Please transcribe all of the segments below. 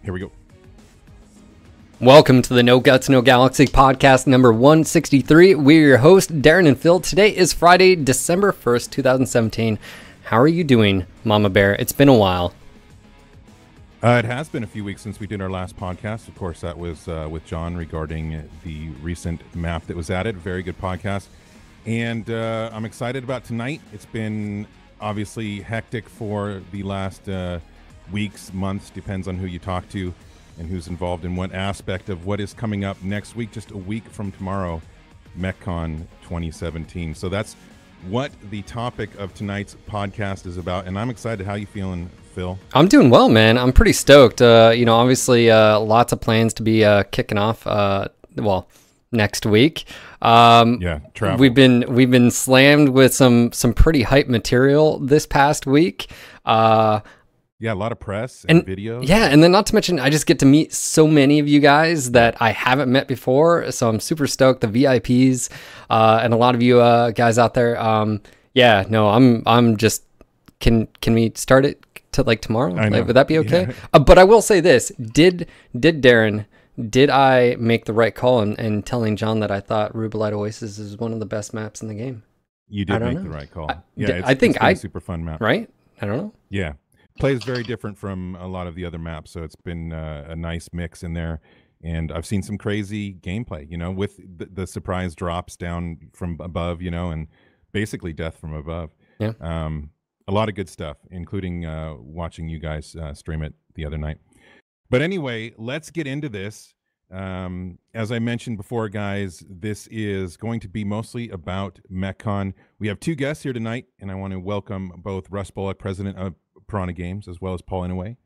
Here we go. Welcome to the No Guts, No Galaxy podcast number 163. We're your hosts, Darren and Phil. Today is Friday, December 1st, 2017. How are you doing, Mama Bear? It's been a while. It has been a few weeks since we did our last podcast. Of course, that was with John regarding the recent map that was added. Very good podcast. And I'm excited about tonight. It's been obviously hectic for the last weeks, months, depends on who you talk to and who's involved in what aspect of what is coming up next week, just a week from tomorrow, MechCon 2017. So that's what the topic of tonight's podcast is about, and I'm excited. How you feeling, Phil? I'm doing well, man. I'm pretty stoked. Obviously, lots of plans to be kicking off. Next week. Travel. We've been slammed with some pretty hype material this past week. A lot of press and videos. Yeah, and then not to mention, I just get to meet so many of you guys that I haven't met before. So I'm super stoked. The VIPs and a lot of you guys out there. I'm just. Can we start it to like tomorrow? Like, would that be okay? Yeah. But I will say this: Did Darren? Did I make the right call in telling John that I thought Rubelite Oasis is one of the best maps in the game? You did make the right call. I think it's a super fun map. Right? I don't know. Yeah. Plays very different from a lot of the other maps, so it's been a nice mix in there. And I've seen some crazy gameplay, with the surprise drops down from above, and basically death from above. Yeah. A lot of good stuff, including watching you guys stream it the other night. But anyway, let's get into this. As I mentioned before, guys, this is going to be mostly about MechCon. We have two guests here tonight, and I want to welcome both Russ Bullock, president of Piranha Games, as well as Paul Inouye,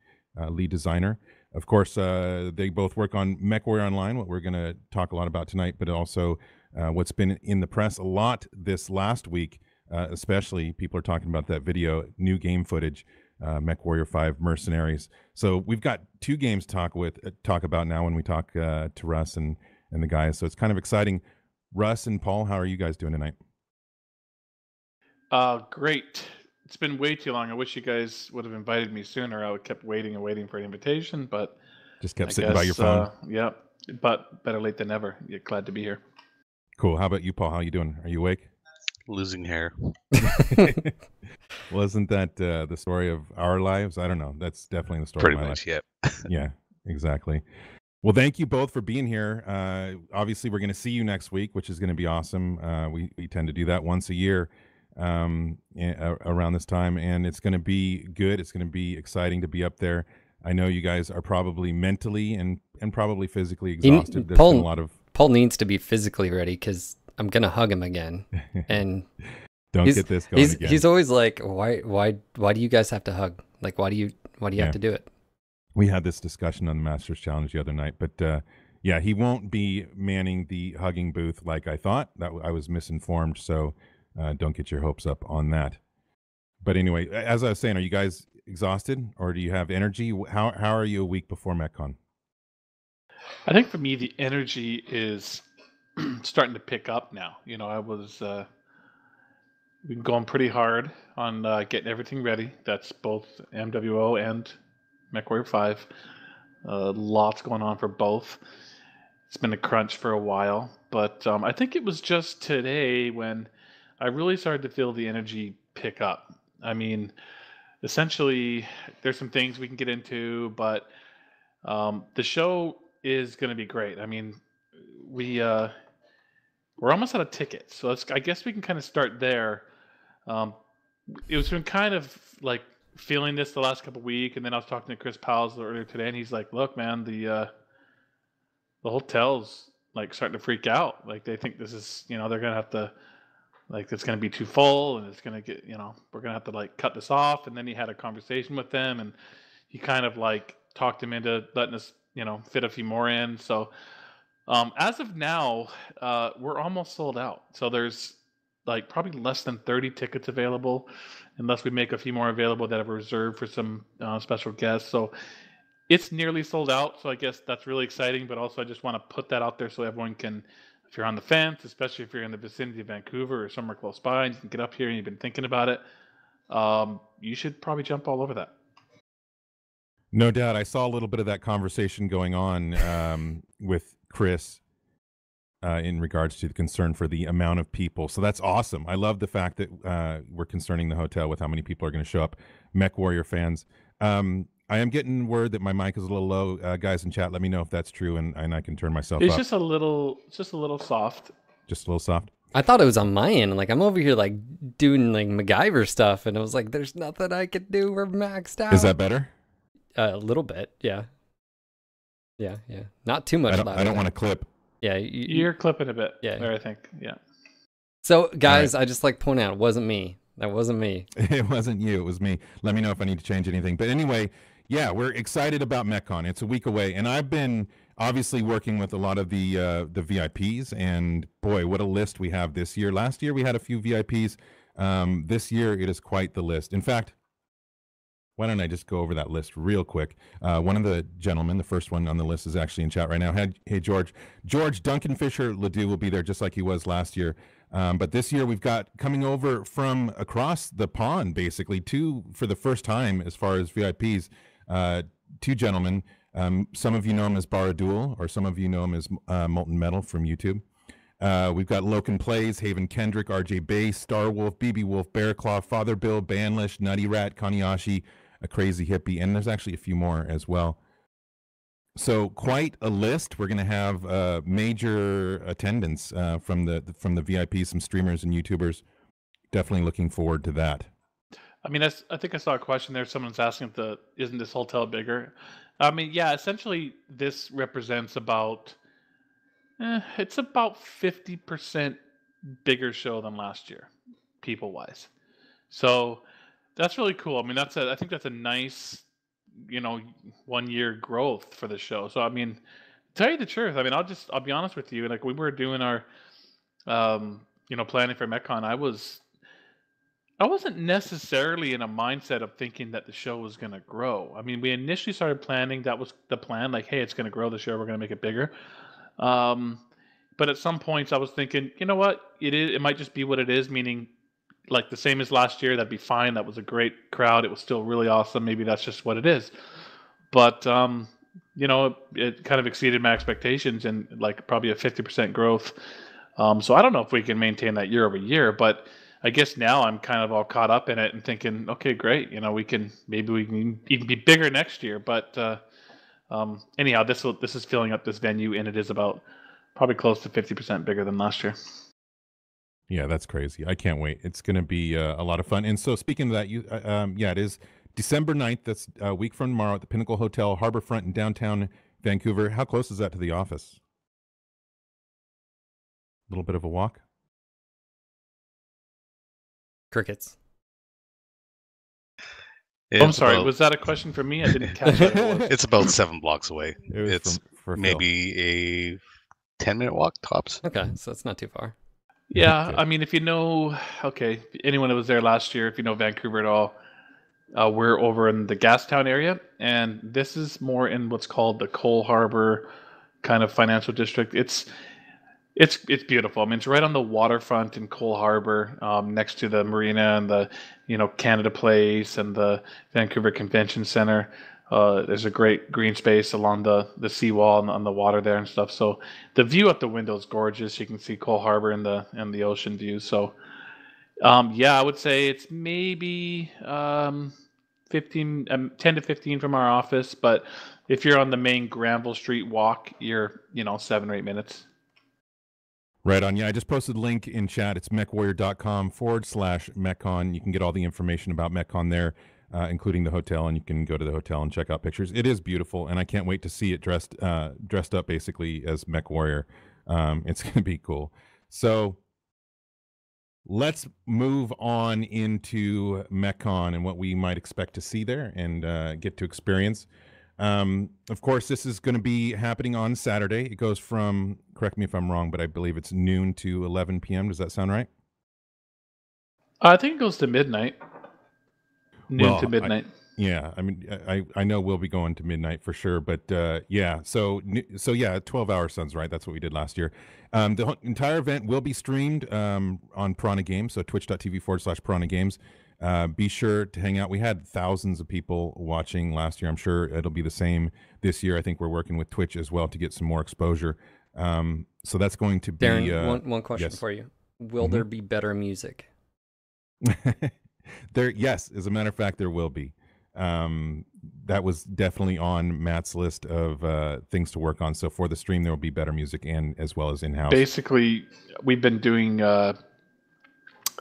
lead designer. Of course, they both work on MechWarrior Online, what we're going to talk a lot about tonight, but also what's been in the press a lot this last week, especially people are talking about that video, new game footage, MechWarrior 5 Mercenaries. So we've got two games to talk about now when we talk to Russ and the guys. So it's kind of exciting. Russ and Paul, how are you guys doing tonight? Great. It's been way too long. I wish you guys would have invited me sooner. I would kept waiting and waiting for an invitation, but just kept sitting by your phone. But better late than never. Yeah, glad to be here. Cool. How about you, Paul? How you doing? Are you awake? Losing hair. Wasn't that the story of our lives? I don't know. That's definitely the story of my life. Yep. Yeah, exactly. Well, thank you both for being here. Obviously, we're going to see you next week, which is going to be awesome. We tend to do that once a year around this time, and it's going to be good. It's going to be exciting to be up there. I know you guys are probably mentally and probably physically exhausted. There's been a lot of... Paul needs to be physically ready because I'm going to hug him again. And don't get this going again. He's always like, why do you guys have to hug? Like, why do you have to do it? We had this discussion on the Masters Challenge the other night, but he won't be manning the hugging booth like I thought. That I was misinformed, so don't get your hopes up on that. But anyway, as I was saying, are you guys exhausted or do you have energy? How are you a week before MechCon? I think for me, the energy is starting to pick up now. I was been going pretty hard on getting everything ready. That's both MWO and MechWarrior 5. Lots going on for both. It's been a crunch for a while, but I think it was just today when I really started to feel the energy pick up. I mean, essentially, there's some things we can get into, but the show is going to be great. I mean, we're almost out of tickets, so I guess we can kind of start there. It was been kind of like feeling this the last couple of weeks, and then I was talking to Chris Powell earlier today, and he's like, "Look, man, the hotel's like starting to freak out. Like they think this is, they're gonna have to, like it's gonna be too full, and it's gonna get, we're gonna have to like cut this off." And then he had a conversation with them, and he kind of like talked him into letting us, fit a few more in. So as of now, we're almost sold out. So there's like probably less than 30 tickets available, unless we make a few more available that are reserved for some special guests. So it's nearly sold out. So I guess that's really exciting. But also I just want to put that out there so everyone can, if you're on the fence, especially if you're in the vicinity of Vancouver or somewhere close by and you can get up here and you've been thinking about it, you should probably jump all over that. No doubt. I saw a little bit of that conversation going on with Chris in regards to the concern for the amount of people. So that's awesome. I love the fact that we're concerning the hotel with how many people are going to show up. Mech Warrior fans. I am getting word that my mic is a little low. Guys in chat, let me know if that's true, and I can turn myself It's up. just a little soft. Just a little soft. I thought it was on my end. Like I'm over here like doing like MacGyver stuff, and it was like, there's nothing I could do. We're maxed out. Is that better? A little bit, yeah. Yeah. Not too much. I don't want to clip. Yeah, You're clipping a bit. Yeah. There, I think. Yeah. So, guys, I just like point out, it wasn't me. That wasn't me. It wasn't you. It was me. Let me know if I need to change anything. But anyway, yeah, we're excited about MechCon. It's a week away, and I've been obviously working with a lot of the VIPs, and boy, what a list we have this year. Last year we had a few VIPs. This year it is quite the list. In fact, why don't I just go over that list real quick? One of the gentlemen, the first one on the list, is actually in chat right now. Hey, George. George Duncan Fisher Ledoux will be there just like he was last year. But this year we've got coming over from across the pond, basically, for the first time as far as VIPs, two gentlemen. Some of you know him as Baradul, or some of you know him as Molten Metal from YouTube. We've got Loken Plays, Haven Kendrick, RJ Bass, Star Wolf, BB Wolf, Bearclaw, Father Bill, Banlish, Nutty Rat, Kaniyashi, a Crazy Hippie, and there's actually a few more as well. So quite a list. We're going to have major attendance from the VIPs, some streamers and YouTubers. Definitely looking forward to that. I mean, I think I saw a question there. Someone's asking if isn't this hotel bigger? I mean, yeah. Essentially, this represents about it's about 50% bigger show than last year, people wise. So that's really cool. I mean, I think that's a nice, 1 year growth for the show. So I mean, to tell you the truth, I mean, I'll be honest with you. Like we were doing our, planning for MechCon, I wasn't necessarily in a mindset of thinking that the show was going to grow. I mean, we initially started planning. That was the plan. Like, hey, it's going to grow this year. We're going to make it bigger. But at some points I was thinking, you know what? It might just be what it is, meaning like the same as last year. That'd be fine. That was a great crowd. It was still really awesome. Maybe that's just what it is. But, it kind of exceeded my expectations and like probably a 50% growth. So I don't know if we can maintain that year over year, but I guess now I'm kind of all caught up in it and thinking, okay, great. Maybe we can even be bigger next year. But anyhow, this is filling up this venue, and it is about probably close to 50% bigger than last year. Yeah, that's crazy. I can't wait. It's going to be a lot of fun. And so speaking of that, it is December 9th. That's a week from tomorrow at the Pinnacle Hotel, Harbourfront in downtown Vancouver. How close is that to the office? A little bit of a walk? Crickets. I'm sorry. Was that a question for me? I didn't catch that. It's about 7 blocks away. It's for maybe a 10-minute walk tops. Okay, so it's not too far. Yeah, I mean, if you know, anyone that was there last year, if you know Vancouver at all, we're over in the Gastown area, and this is more in what's called the Cole Harbor kind of financial district. It's beautiful. I mean, it's right on the waterfront in Cole Harbor, next to the marina and the, Canada Place and the Vancouver Convention Center. There's a great green space along the seawall and on the water there and stuff. So the view out the window is gorgeous. You can see Cole Harbor and the ocean view. So, I would say it's maybe 10 to 15 from our office. But if you're on the main Granville Street walk, you're 7 or 8 minutes. Right on. Yeah, I just posted the link in chat. It's mechwarrior.com/MechCon. You can get all the information about MechCon there, including the hotel, and you can go to the hotel and check out pictures. It is beautiful, and I can't wait to see it dressed up basically as Mech Warrior. It's going to be cool. So let's move on into MechCon and what we might expect to see there and get to experience. Of course, this is going to be happening on Saturday. It goes from, correct me if I'm wrong, but I believe it's noon to 11 p.m. Does that sound right? I think it goes to midnight. Noon to midnight. I mean, I know we'll be going to midnight for sure, but so 12 hours sounds right. That's what we did last year. The entire event will be streamed on Piranha Games, so twitch.tv/Piranha Games. Be sure to hang out. We had thousands of people watching last year. I'm sure it'll be the same this year. I think we're working with Twitch as well to get some more exposure. So that's going to be Darren, one question yes. for you. Will there be better music? Yes, as a matter of fact, there will be. That was definitely on Matt's list of things to work on. So for the stream, there will be better music and as well as in-house. Basically, we've been doing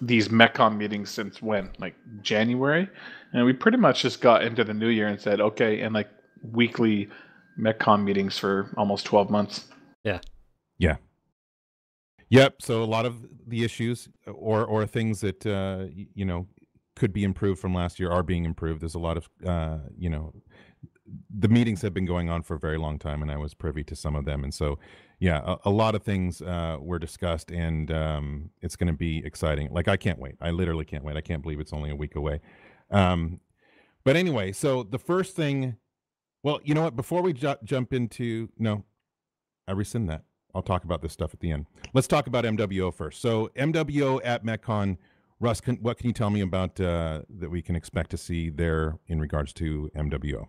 these MechCon meetings since when? Like January? And we pretty much just got into the new year and said, okay, and like weekly MechCon meetings for almost 12 months. Yeah. Yeah. Yep. So a lot of the issues or things that, could be improved from last year are being improved. There's a lot of, the meetings have been going on for a very long time, and I was privy to some of them. And so, yeah, a lot of things were discussed, and it's going to be exciting. Like, I can't wait. I literally can't wait. I can't believe it's only a week away. But anyway, so the first thing, well, you know what? Before we jump into, no, I rescind that. I'll talk about this stuff at the end. Let's talk about MWO first. So MWO at MechCon, Russ, what can you tell me about that we can expect to see there in regards to MWO?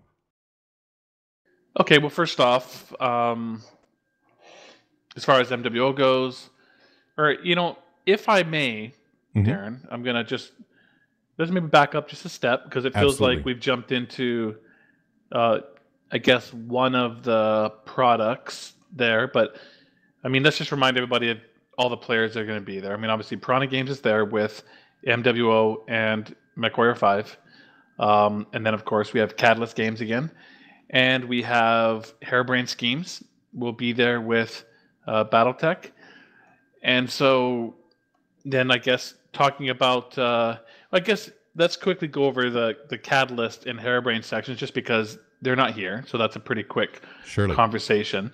Okay, well, first off, as far as MWO goes, or, if I may, Darren, I'm going to let's maybe back up just a step, because it feels like we've jumped into, I guess, one of the products there. But, I mean, let's just remind everybody of all the players that are going to be there. I mean, obviously, Piranha Games is there with MWO and MechWarrior 5. And then, of course, we have Catalyst Games again. And we have Harebrained Schemes will be there with Battletech. And so then I guess talking about, I guess let's quickly go over the Catalyst and Harebrained sections just because they're not here. So that's a pretty quick conversation.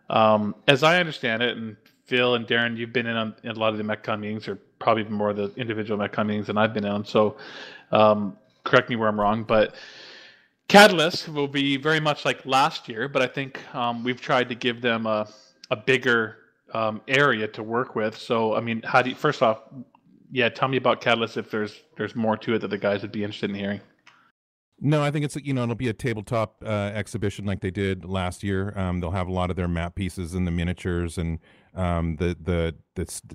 As I understand it, and Phil and Darren, you've been in a lot of the MechCon meetings, or probably even more of the individual MechCon meetings than I've been on. So correct me where I'm wrong, but Catalyst will be very much like last year, but I think we've tried to give them a bigger area to work with. So, I mean, how do you, first off, tell me about Catalyst if there's more to it that the guys would be interested in hearing. No, I think it's it'll be a tabletop exhibition like they did last year. They'll have a lot of their map pieces and the miniatures and the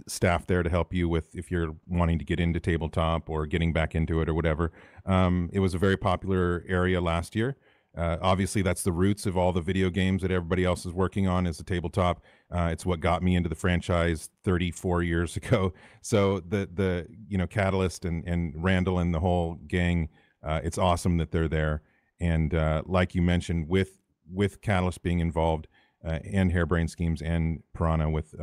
staff there to help you with if you're wanting to get into tabletop or getting back into it or whatever. It was a very popular area last year. Obviously, that's the roots of all the video games that everybody else is working on is the tabletop. It's what got me into the franchise 34 years ago. So the Catalyst and Randall and the whole gang. It's awesome that they're there, and like you mentioned, with Catalyst being involved and Harebrained Schemes and Piranha with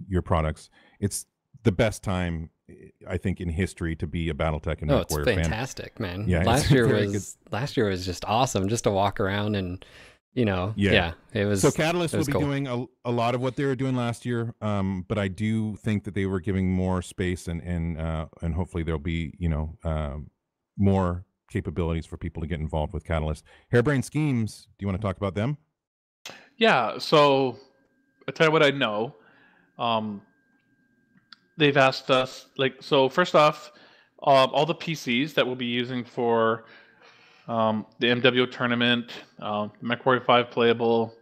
your products, it's the best time I think in history to be a BattleTech and MechWarrior fan. It's fantastic, man. Yeah, last year was just awesome, just to walk around and it was. So Catalyst will be doing a lot of what they were doing last year, but I do think that they were giving more space and hopefully there'll be more capabilities for people to get involved with Catalyst. Harebrained Schemes, do you want to talk about them? Yeah, so I'll tell you what I know. They've asked us, so first off, all the PCs that we'll be using for the MWO tournament, MechWarrior 5 playable,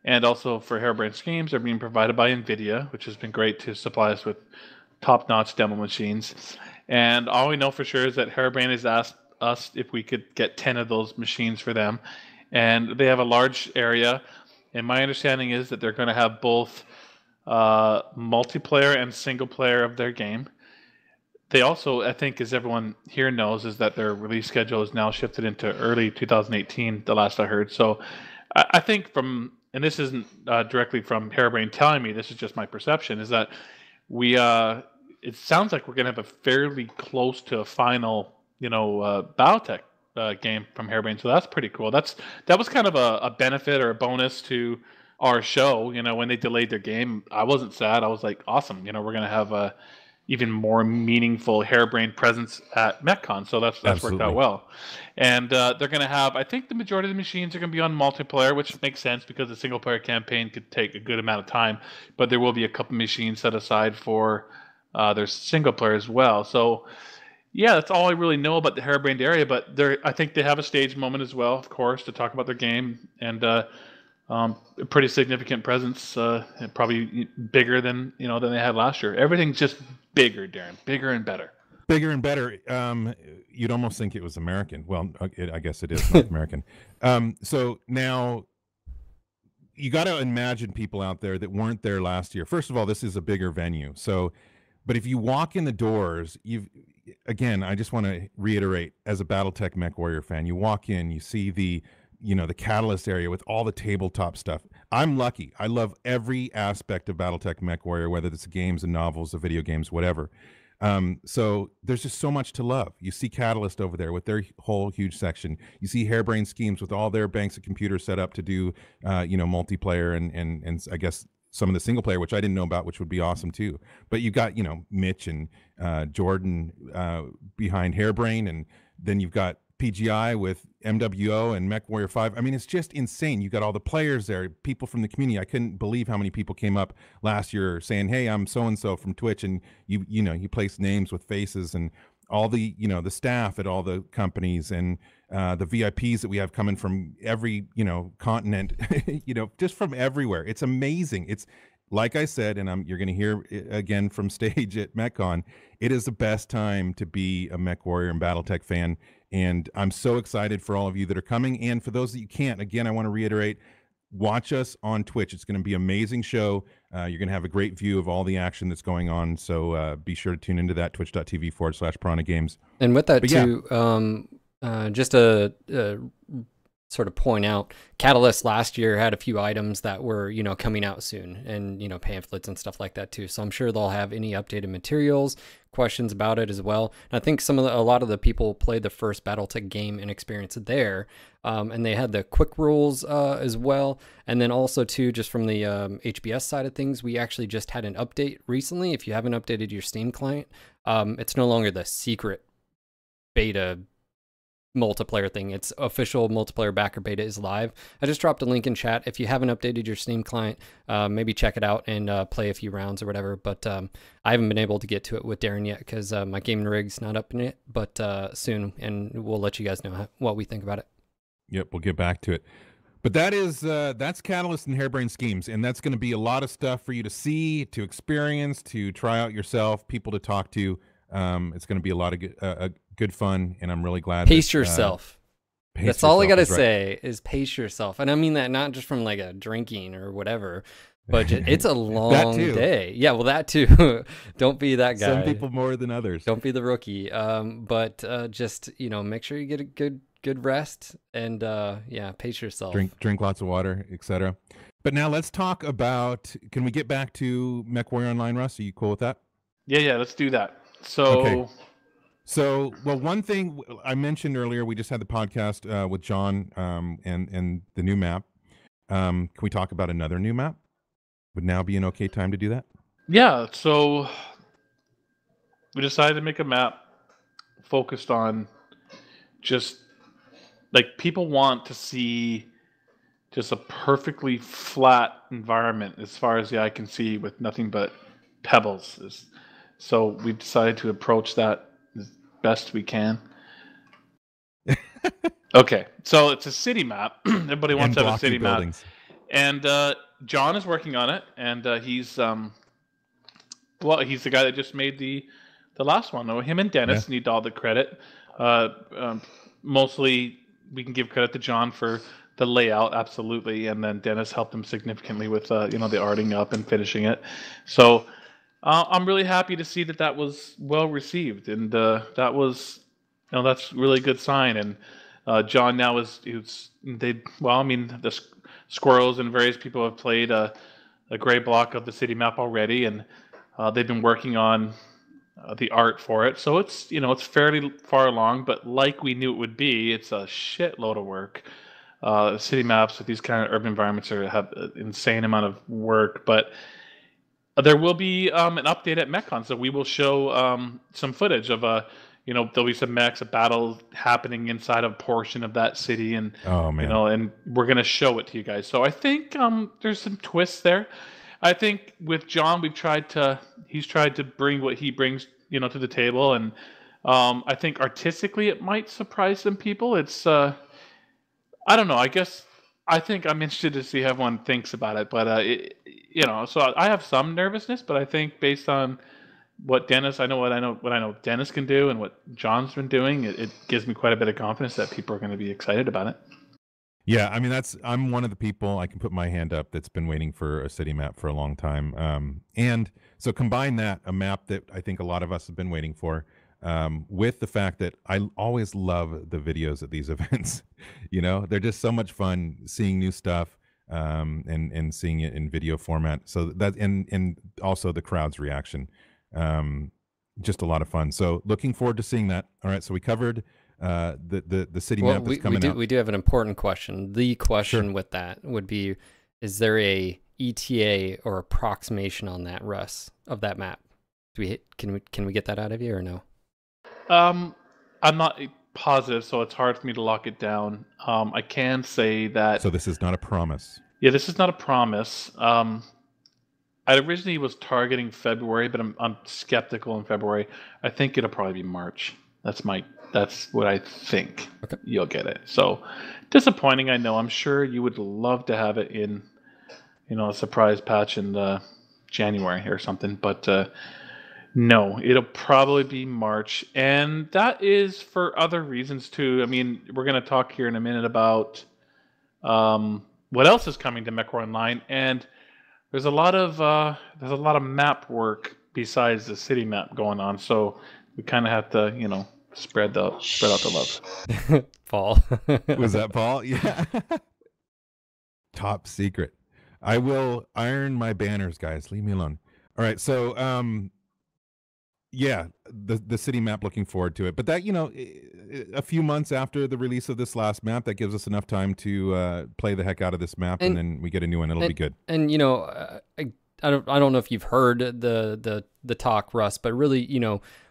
and also for Harebrained Schemes are being provided by NVIDIA, which has been great to supply us with top-notch demo machines. And all we know for sure is that Harebrained has asked us if we could get 10 of those machines for them. And they have a large area. And my understanding is that they're going to have both multiplayer and single player of their game. They also, I think, as everyone here knows, is that their release schedule is now shifted into early 2018, the last I heard. So I think and this isn't directly from Harebrained telling me, this is just my perception, is that it sounds like we're going to have a fairly close to a final, BattleTech game from Harebrained. So that's pretty cool. That was kind of a benefit or a bonus to our show. When they delayed their game, I wasn't sad. I was like, awesome. We're going to have a even more meaningful Harebrained presence at MechCon. So that's worked out well. And they're going to have, I think the majority of the machines are going to be on multiplayer, which makes sense because the single player campaign could take a good amount of time. But there will be a couple machines set aside for their single player as well. So Yeah, that's all I really know about the harebrained area. But I think they have a stage moment as well, of course, to talk about their game, and a pretty significant presence, probably bigger than than they had last year. Everything's just bigger, Darren, bigger and better. Bigger and better. You'd almost think it was American. Well, I guess it is North American. So now you got to imagine people out there that weren't there last year. First of all, this is a bigger venue. So, but if you walk in the doors, I just want to reiterate, as a BattleTech MechWarrior fan, you walk in, you see the Catalyst area with all the tabletop stuff. I'm lucky. I love every aspect of BattleTech MechWarrior, whether it's the games and novels, the video games, whatever. So there's just so much to love. You see Catalyst over there with their whole huge section. You see Harebrained Schemes with all their banks of computers set up to do, multiplayer and I guess some of the single player, which I didn't know about, which would be awesome too. But you got, Mitch and Jordan behind Harebrained, and then you've got PGI with MWO and MechWarrior 5. I mean, it's just insane. You got all the players there, people from the community. I couldn't believe how many people came up last year saying, "Hey, I'm so and so from Twitch," and you place names with faces, and all the the staff at all the companies, and the VIPs that we have coming from every continent, just from everywhere. It's amazing. It's like I said, and you're going to hear it again from stage at MechCon. It is the best time to be a MechWarrior and BattleTech fan. And I'm so excited for all of you that are coming. And for those that you can't, again, I want to reiterate, watch us on Twitch. It's going to be an amazing show. You're going to have a great view of all the action that's going on. So be sure to tune into that, twitch.tv/Piranha Games. And with that, just a sort of point out, Catalyst last year had a few items that were, coming out soon, and, pamphlets and stuff like that too. So I'm sure they'll have any updated materials, questions about it as well. And I think a lot of the people played the first BattleTech game and experience there. And they had the quick rules as well. And then also too, just from the HBS side of things, we actually just had an update recently. If you haven't updated your Steam client, it's no longer the secret beta multiplayer thing. It's official multiplayer backer beta is live. I just dropped a link in chat. If you haven't updated your Steam client, maybe check it out and play a few rounds or whatever. But I haven't been able to get to it with Darren yet because my gaming rig's not up in it, but soon, and we'll let you guys know what we think about it. Yep, we'll get back to it. But that's Catalyst and Harebrained Schemes, and that's going to be a lot of stuff for you to see, to experience, to try out yourself, people to talk to. It's going to be a lot of good fun, and I'm really glad. Pace yourself. That's all I got to say is pace yourself. And I mean that not just from like a drinking or whatever, but it's a long day. Yeah, well, that too. Don't be that guy. Some people more than others. Don't be the rookie. But just, make sure you get a good rest, and pace yourself. Drink lots of water, etc. But now let's talk about, can we get back to MechWarrior Online, Russ? Are you cool with that? Yeah, let's do that. So well, one thing I mentioned earlier, we just had the podcast with John and the new map. Can we talk about another new map? Would now be an okay time to do that? Yeah, so we decided to make a map focused on just, like, people want to see just a perfectly flat environment as far as the eye can see with nothing but pebbles. So we've decided to approach that as best we can. Okay, so it's a city map. Everybody wants to have a city buildings. Map. And John is working on it, and he's the guy that just made the last one. Him and Dennis need all the credit. Mostly we can give credit to John for the layout, absolutely, and then Dennis helped him significantly with the arting up and finishing it. So I'm really happy to see that was well received, and that was, that's a really good sign. And John now the Squirrels and various people have played a gray block of the city map already, and they've been working on the art for it. So it's it's fairly far along, but like we knew it would be, it's a shitload of work. City maps with these kind of urban environments have an insane amount of work, but there will be an update at MechCon, so we will show some footage of there'll be some mechs, a battle happening inside a portion of that city, and and we're gonna show it to you guys. So I think there's some twists there. I think with John, he's tried to bring what he brings to the table, and I think artistically it might surprise some people. It's I don't know. I think I'm interested to see how everyone thinks about it. But so I have some nervousness, but I think based on what I know Dennis can do and what John's been doing, it gives me quite a bit of confidence that people are going to be excited about it. Yeah, I mean I'm one of the people, I can put my hand up, that's been waiting for a city map for a long time. And so combine that, a map that I think a lot of us have been waiting for, with the fact that I always love the videos at these events. They're just so much fun seeing new stuff, and seeing it in video format. So that, and also the crowd's reaction, just a lot of fun. So looking forward to seeing that. All right, so we covered the city map that's coming out. We do have an important question. The question with that would be, is there a ETA or approximation on that, Russ, of that map? Can we get that out of you or no? I'm not positive, so it's hard for me to lock it down. I can say that. So this is not a promise. Yeah, this is not a promise. I originally was targeting February, but I'm skeptical in February. I think it'll probably be March. That's what I think. Okay. You'll get it. So disappointing, I know. I'm sure you would love to have it in, a surprise patch in January or something. But no, it'll probably be March, and that is for other reasons too. I mean, we're going to talk here in a minute about what else is coming to MechWar Online, and there's a lot of map work besides the city map going on. So we kind of have to, spread out the love. Paul. Was that Paul? Yeah. Top secret. I will iron my banners, guys. Leave me alone. All right. So, yeah, the city map, looking forward to it. But that, a few months after the release of this last map, that gives us enough time to play the heck out of this map, and then we get a new one. It'll be good. And I don't know if you've heard the talk, Russ, but really,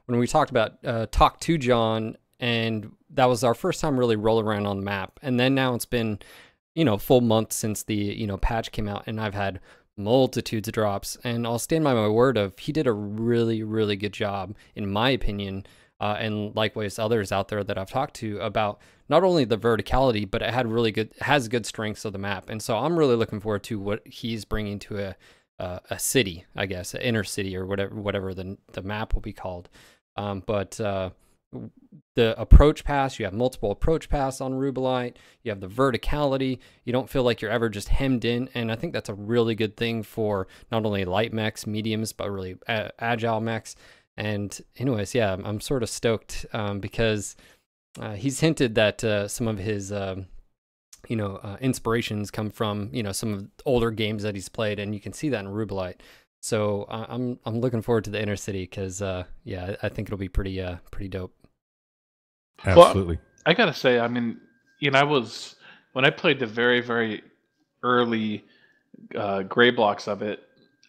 when we talked about talk to John, and that was our first time really rolling around on the map, and then now it's been full month since the patch came out, and I've had multitudes of drops, and I'll stand by my word of he did a really, really good job, in my opinion, and likewise others out there that I've talked to, about not only the verticality, but it has good strengths of the map. And so I'm really looking forward to what he's bringing to a city, I guess, an inner city, or whatever the map will be called. But the approach pass, you have multiple approach pass on Rubelite, you have the verticality, you don't feel like you're ever just hemmed in, and I think that's a really good thing for not only light mechs, mediums, but really agile mechs. And anyways, yeah, I'm sort of stoked, because he's hinted that some of his inspirations come from some of the older games that he's played, and you can see that in Rubelite. So I'm looking forward to the inner city, because yeah, I think it'll be pretty dope. Absolutely. Well, I gotta say, I mean, when I played the very, very early gray blocks of it,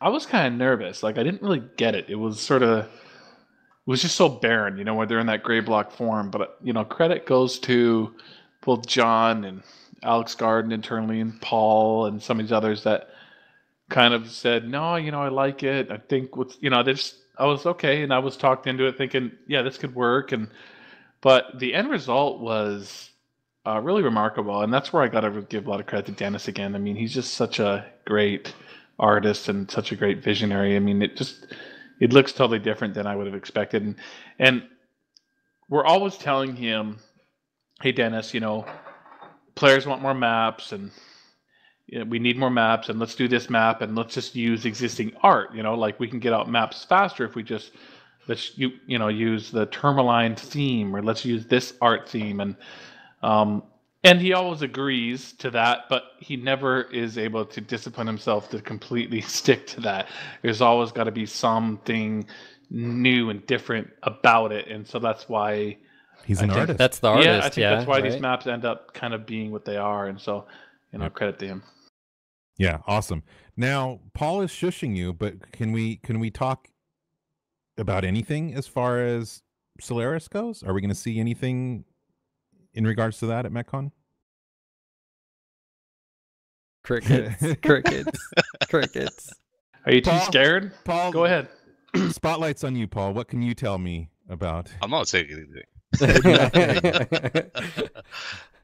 I was kind of nervous. Like, I didn't really get it. It was just so barren, when they're in that gray block form. But credit goes to both John and Alex Garden internally, and Paul, and some of these others that kind of said, no, I like it. I think I was okay, and I was talked into it, thinking, yeah, this could work. But the end result was really remarkable, and that's where I got to give a lot of credit to Dennis again. I mean, he's just such a great artist and such a great visionary. I mean, it looks totally different than I would have expected. And we're always telling him, hey, Dennis, players want more maps, and we need more maps, and let's do this map, and let's just use existing art. Like, we can get out maps faster if we just use the Tourmaline theme, or let's use this art theme, and he always agrees to that, but he never is able to discipline himself to completely stick to that. There's always got to be something new and different about it, and so that's why he's an artist. That's the artist. Yeah, I think that's why right? these maps end up kind of being what they are, and so credit to him. Yeah, awesome. Now, Paul is shushing you, but can we talk about anything as far as Solaris goes? Are we going to see anything in regards to that at MechCon? Crickets. Are you too scared? Paul, go ahead. Spotlight's on you, Paul. What can you tell me about. I'm not saying anything.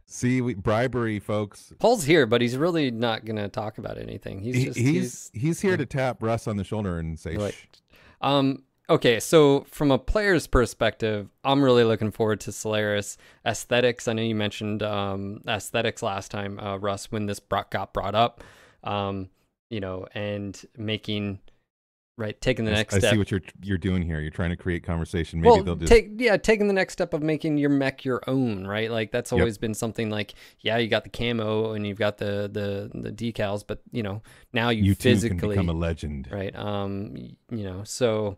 See, bribery, folks. Paul's here, but he's really not gonna talk about anything. He's here to tap Russ on the shoulder and say, Shh. Okay, so from a player's perspective, I'm really looking forward to Solaris aesthetics. I know you mentioned aesthetics last time, Russ, when this got brought up. And making taking the next step. I see what you're doing here. You're trying to create conversation. Maybe they'll just taking the next step of making your mech your own, right? Like that's always been something like, you got the camo and you've got the decals, but now you physically can become a legend, right? So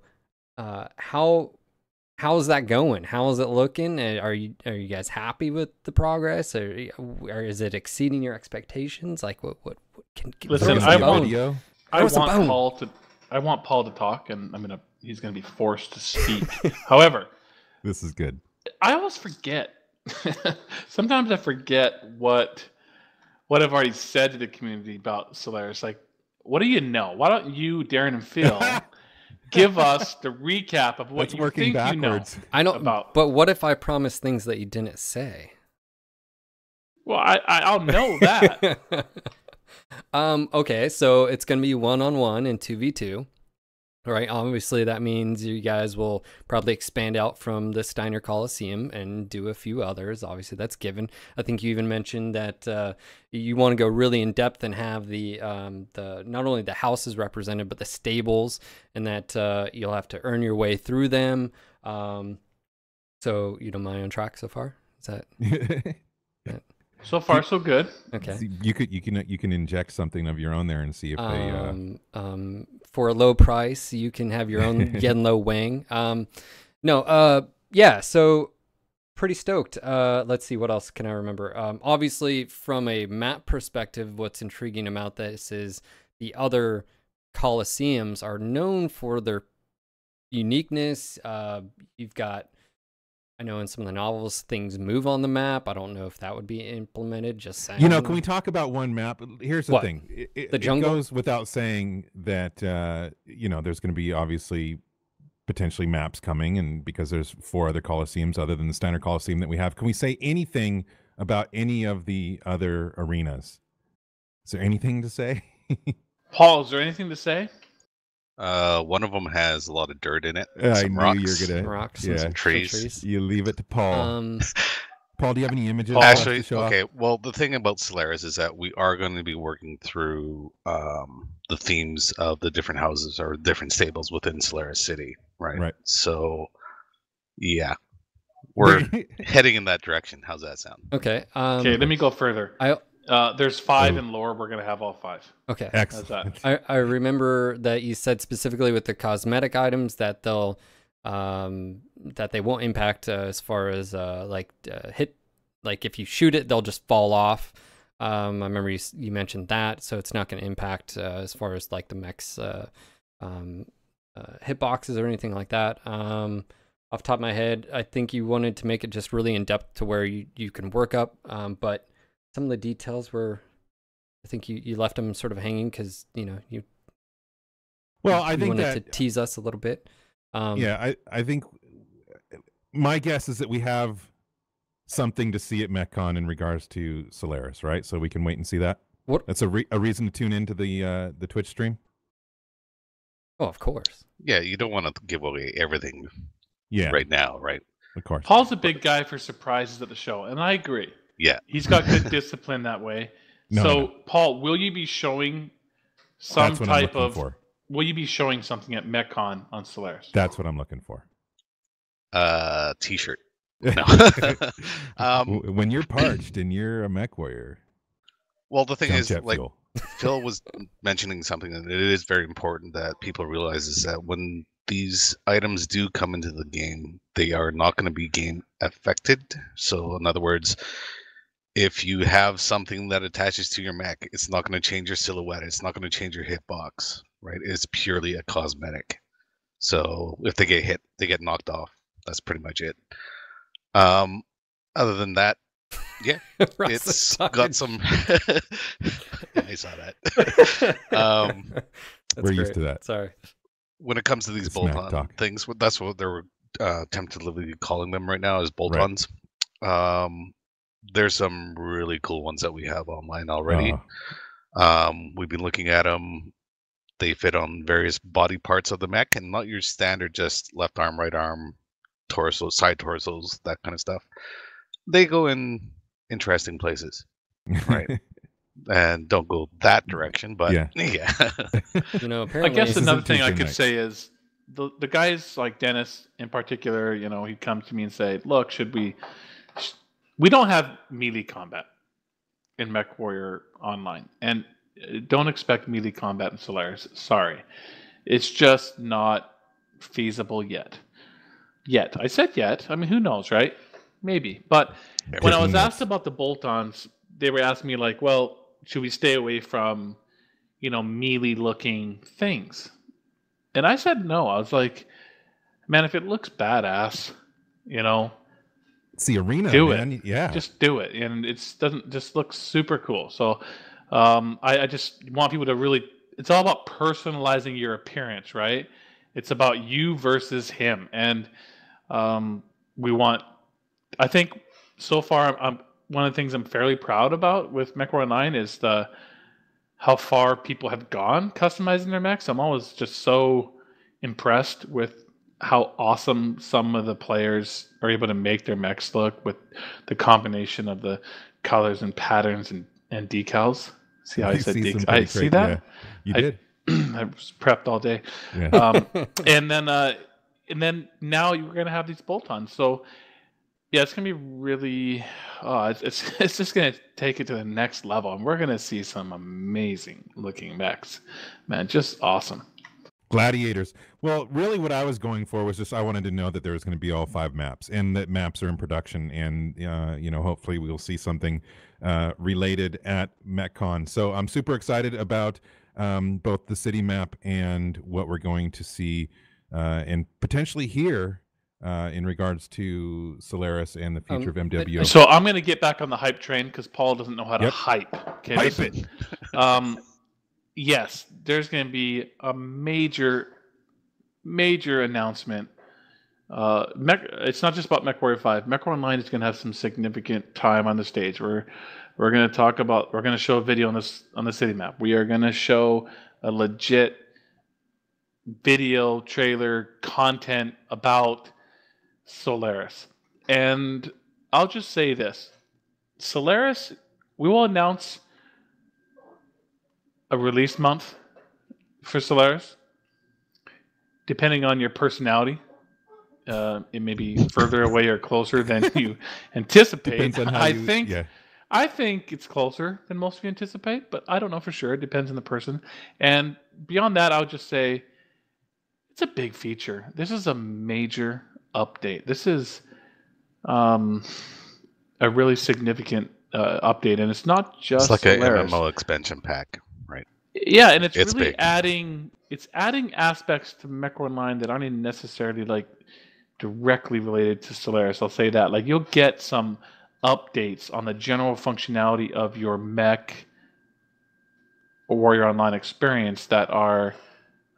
how's that going? How is it looking? Are you guys happy with the progress, or is it exceeding your expectations? Like what can listen? I want Paul to talk, and he's gonna be forced to speak. However, this is good. I always forget. Sometimes I forget what I've already said to the community about Solaris. Like, what do you know? Why don't you, Darren and Phil, give us the recap of what you think backwards. I know about. But what if I promise things that you didn't say? Well, I'll know that. Okay, so it's going to be 1-on-1 and 2v2. All right, obviously that means you guys will probably expand out from the Steiner Coliseum and do a few others. Obviously that's given. I think you even mentioned that you want to go really in depth and have the not only the houses represented but the stables, and that you'll have to earn your way through them. So you don't mind on track so far? Is that? So far, so good. Okay. You can inject something of your own there and see if they. For a low price, you can have your own Yenlo wing. So pretty stoked. Let's see, what else can I remember? Obviously, from a map perspective, what's intriguing about this is the other Colosseums are known for their uniqueness. You've got, I know in some of the novels, things move on the map. I don't know if that would be implemented. Just saying. Can we talk about one map? Here's the thing. The jungle? It goes without saying that, there's going to be obviously potentially maps coming, and because there's 4 other Colosseums other than the Steiner Coliseum that we have. Can we say anything about any of the other arenas? Is there anything to say? Paul, is there anything to say? One of them has a lot of dirt in it. I knew rocks. you were gonna rocks, yeah, some trees. You leave it to Paul. Paul, do you have any images? Actually, okay. Well, the thing about Solaris is that we are going to be working through the themes of the different houses or different stables within Solaris City, right? Right. So, yeah, we're heading in that direction. How's that sound? Okay. Okay, let me go further. There's 5 in lore. We're gonna have all 5. Okay. Excellent. I remember that you said specifically with the cosmetic items that they'll that they won't impact as far as hit. Like if you shoot it, they'll just fall off. I remember you mentioned that, so it's not going to impact as far as like the mech's hitboxes or anything like that. Off the top of my head, I think you wanted to make it just really in depth to where you can work up, but some of the details were, I think you left them sort of hanging because you I think wanted that to tease us a little bit. I think my guess is that we have something to see at MechCon in regards to Solaris, right? So we can wait and see that. What? That's a reason to tune into the Twitch stream. Oh, of course. Yeah, you don't want to give away everything. Yeah. Right now, right? Of course. Paul's a big guy for surprises at the show, and I agree. Yeah. He's got good discipline that way. No. Paul, will you be showing some type of? Will you be showing something at MechCon on Solaris? That's what I'm looking for. T-shirt. No. When you're parched and you're a mech warrior. Well, the thing is, like fuel. Phil was mentioning something, and it is very important that people realize is that when these items do come into the game, they are not going to be game affected. So, in other words, if you have something that attaches to your mech, it's not going to change your silhouette. It's not going to change your hitbox, right? It's purely a cosmetic. So if they get hit, they get knocked off. That's pretty much it. Other than that, yeah, it's got some. Yeah, I saw that. We're used to that. Sorry. When it comes to these bolt-on things, that's what they're tentatively calling them right now as bolt-ons. There's some really cool ones that we have online already. We've been looking at them. They fit on various body parts of the mech, and not your standard just left arm, right arm, torso, side torsos, that kind of stuff. They go in interesting places, right? And don't go that direction, but yeah. You know, I apparently, guess another thing I Tuesday could nights. say is the guys like Dennis in particular, you know, he'd come to me and say, look, we don't have melee combat in MechWarrior Online, and don't expect melee combat in Solaris. Sorry. It's just not feasible yet. I said yet. I mean, who knows, right? Maybe. But when I was asked about the bolt-ons, they were asking me like, well, should we stay away from, you know, melee-looking things? And I said no. I was like, man, if it looks badass, you know, it's the arena, do man. it. Yeah, just do it, and it doesn't just look super cool. So, I just want people to really. It's all about personalizing your appearance, right? It's about you versus him, and we want. I think so far, one of the things I'm fairly proud about with MechWarrior 9 is how far people have gone customizing their mechs. I'm always just so impressed with how awesome some of the players are able to make their mechs look with the combination of the colors and patterns and decals. See how I said decals? I see that? Yeah, you did. I was prepped all day. Yeah. And then now you're going to have these bolt-ons. So yeah, it's going to be really, it's just going to take it to the next level. And we're going to see some amazing looking mechs, man, just awesome. Gladiators. Well, really what I was going for was just I wanted to know that there was going to be all 5 maps and that maps are in production, and you know, hopefully we'll see something related at MechCon. So I'm super excited about both the city map and what we're going to see and potentially hear in regards to Solaris and the future of MWO. So I'm going to get back on the hype train because Paul doesn't know how to hype. Okay, hype it. Yes, there's going to be a major announcement. It's not just about MechWarrior 5. MechWarrior Online is going to have some significant time on the stage. We're going to talk about. We're going to show a video on the city map. We are going to show a legit video trailer content about Solaris. And I'll just say this: Solaris. We will announce a release month for Solaris, depending on your personality. It may be further away or closer than you anticipate. Depends on how I think it's closer than most of you anticipate, but I don't know for sure. It depends on the person. And beyond that, I would just say it's a big feature. This is a major update. This is a really significant update, and it's not just it's like Solaris. an MMO expansion pack, right? Yeah, and it's really big. adding aspects to MechWarrior Online that aren't even necessarily like directly related to Solaris. I'll say that. Like, you'll get some updates on the general functionality of your mech or Warrior Online experience that are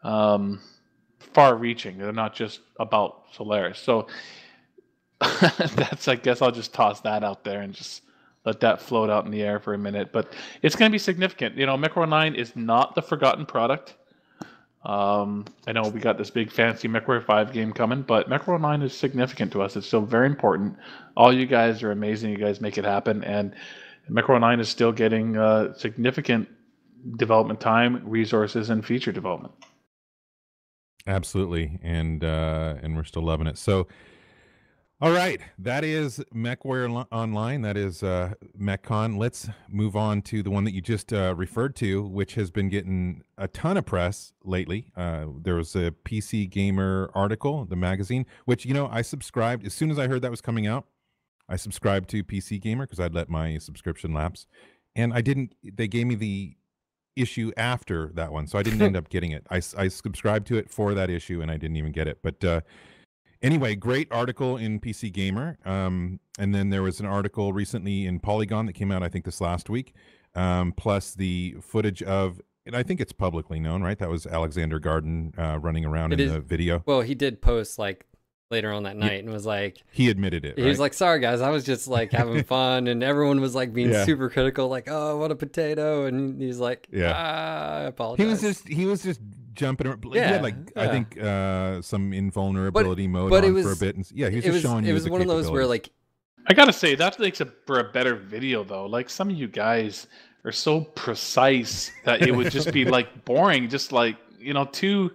far-reaching. They're not just about Solaris. So I guess I'll just toss that out there and just let that float out in the air for a minute. But it's going to be significant. You know, MechWarrior Online is not the forgotten product. I know we got this big fancy MechWarrior 5 game coming, but MechWarrior Online is significant to us. It's still very important. All you guys are amazing. You guys make it happen. And MechWarrior Online is still getting significant development time, resources, and feature development. Absolutely. And we're still loving it. So, all right, that is MechWarrior Online. That is MechCon. Let's move on to the one that you just referred to, which has been getting a ton of press lately. There was a PC Gamer article, the magazine, which, you know, I subscribed. As soon as I heard that was coming out, I subscribed to PC Gamer because I'd let my subscription lapse. And they gave me the issue after that one, so I didn't end up getting it. I subscribed to it for that issue, and I didn't even get it. But anyway, great article in PC Gamer. And then there was an article recently in Polygon that came out, I think, this last week, plus the footage of, and I think it's publicly known, right? That was Alexander Garden running around in the video. Well, he did post like later on that night and was like, he admitted it. He was like, sorry guys, I was just like having fun, and everyone was like being super critical, like, oh, what a potato, and he's like, I apologize. He was just jumping around. He had I think some invulnerability mode on for a bit, and he was just showing you. It was one of those where like, I gotta say that makes for a better video though. Like some of you guys are so precise that it would just be like boring, just like too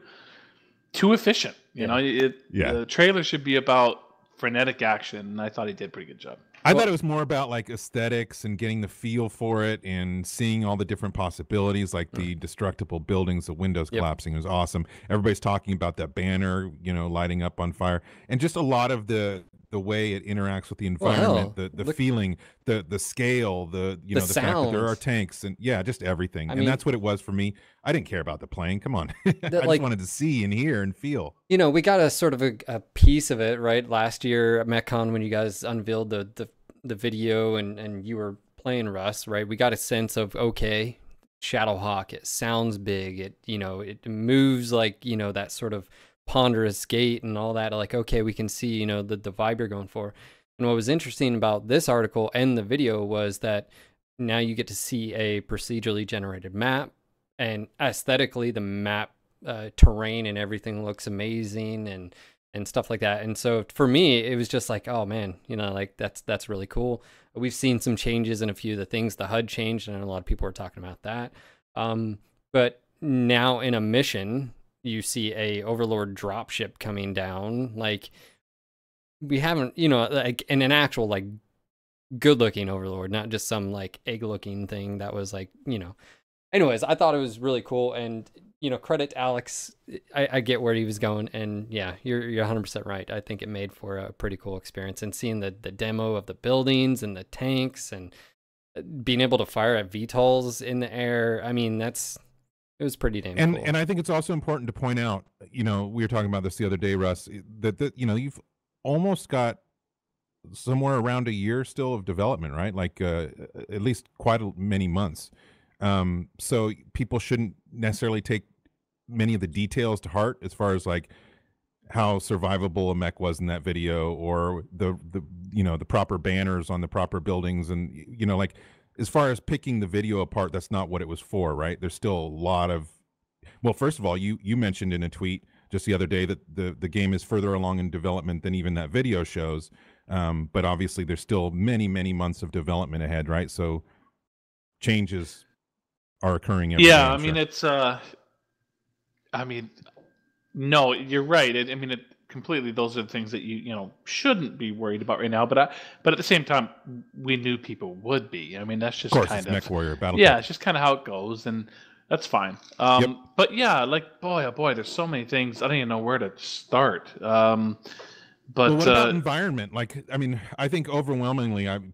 efficient. You know, the trailer should be about frenetic action, and I thought he did a pretty good job. I thought it was more about like aesthetics and getting the feel for it and seeing all the different possibilities, like the destructible buildings, the windows collapsing. It was awesome. Everybody's talking about that banner, lighting up on fire, and just a lot of the way it interacts with the environment, the feeling, the scale, the fact that there are tanks, and just everything. And that's what it was for me. I didn't care about the plane. Come on. I just wanted to see and hear and feel. We got a sort of a piece of it, right? Last year at MechCon when you guys unveiled the video and you were playing Russ, right? We got a sense of, okay, Shadowhawk, it sounds big. It moves like, that sort of ponderous gate and all that. Like, okay, we can see the vibe you're going for. And what was interesting about this article and the video was that now you get to see a procedurally generated map, and aesthetically the map terrain and everything looks amazing and stuff like that. And so for me it was just like, oh man, like that's really cool. We've seen some changes in a few of the things. The HUD changed, and a lot of people were talking about that, but now in a mission you see a Overlord dropship coming down. Like, we haven't, like in an actual like good looking Overlord, not just some like egg looking thing that was like, anyways, I thought it was really cool. And credit to Alex. I get where he was going, and you're 100% right. I think it made for a pretty cool experience, and seeing the demo of the buildings and the tanks and being able to fire at VTOLs in the air. I mean, it was pretty damn cool. And I think it's also important to point out, we were talking about this the other day, Russ, that you've almost got somewhere around a year still of development, right? Like at least quite many months. So people shouldn't necessarily take many of the details to heart as far as like how survivable a mech was in that video, or the proper banners on the proper buildings, and like, as far as picking the video apart, that's not what it was for, right? There's still a lot of, well, first of all, you mentioned in a tweet just the other day that the game is further along in development than even that video shows. But obviously there's still many, many months of development ahead, right? So changes are occurring every day. I mean, it's, no, you're right. Completely, those are the things that you shouldn't be worried about right now. But at the same time, we knew people would be. I mean, that's just kind of MechWarrior Battle. Yeah, it's just kind of how it goes, and that's fine. But like, boy, oh boy, there's so many things. I don't even know where to start. But what about environment? Like, I mean, I think overwhelmingly, I've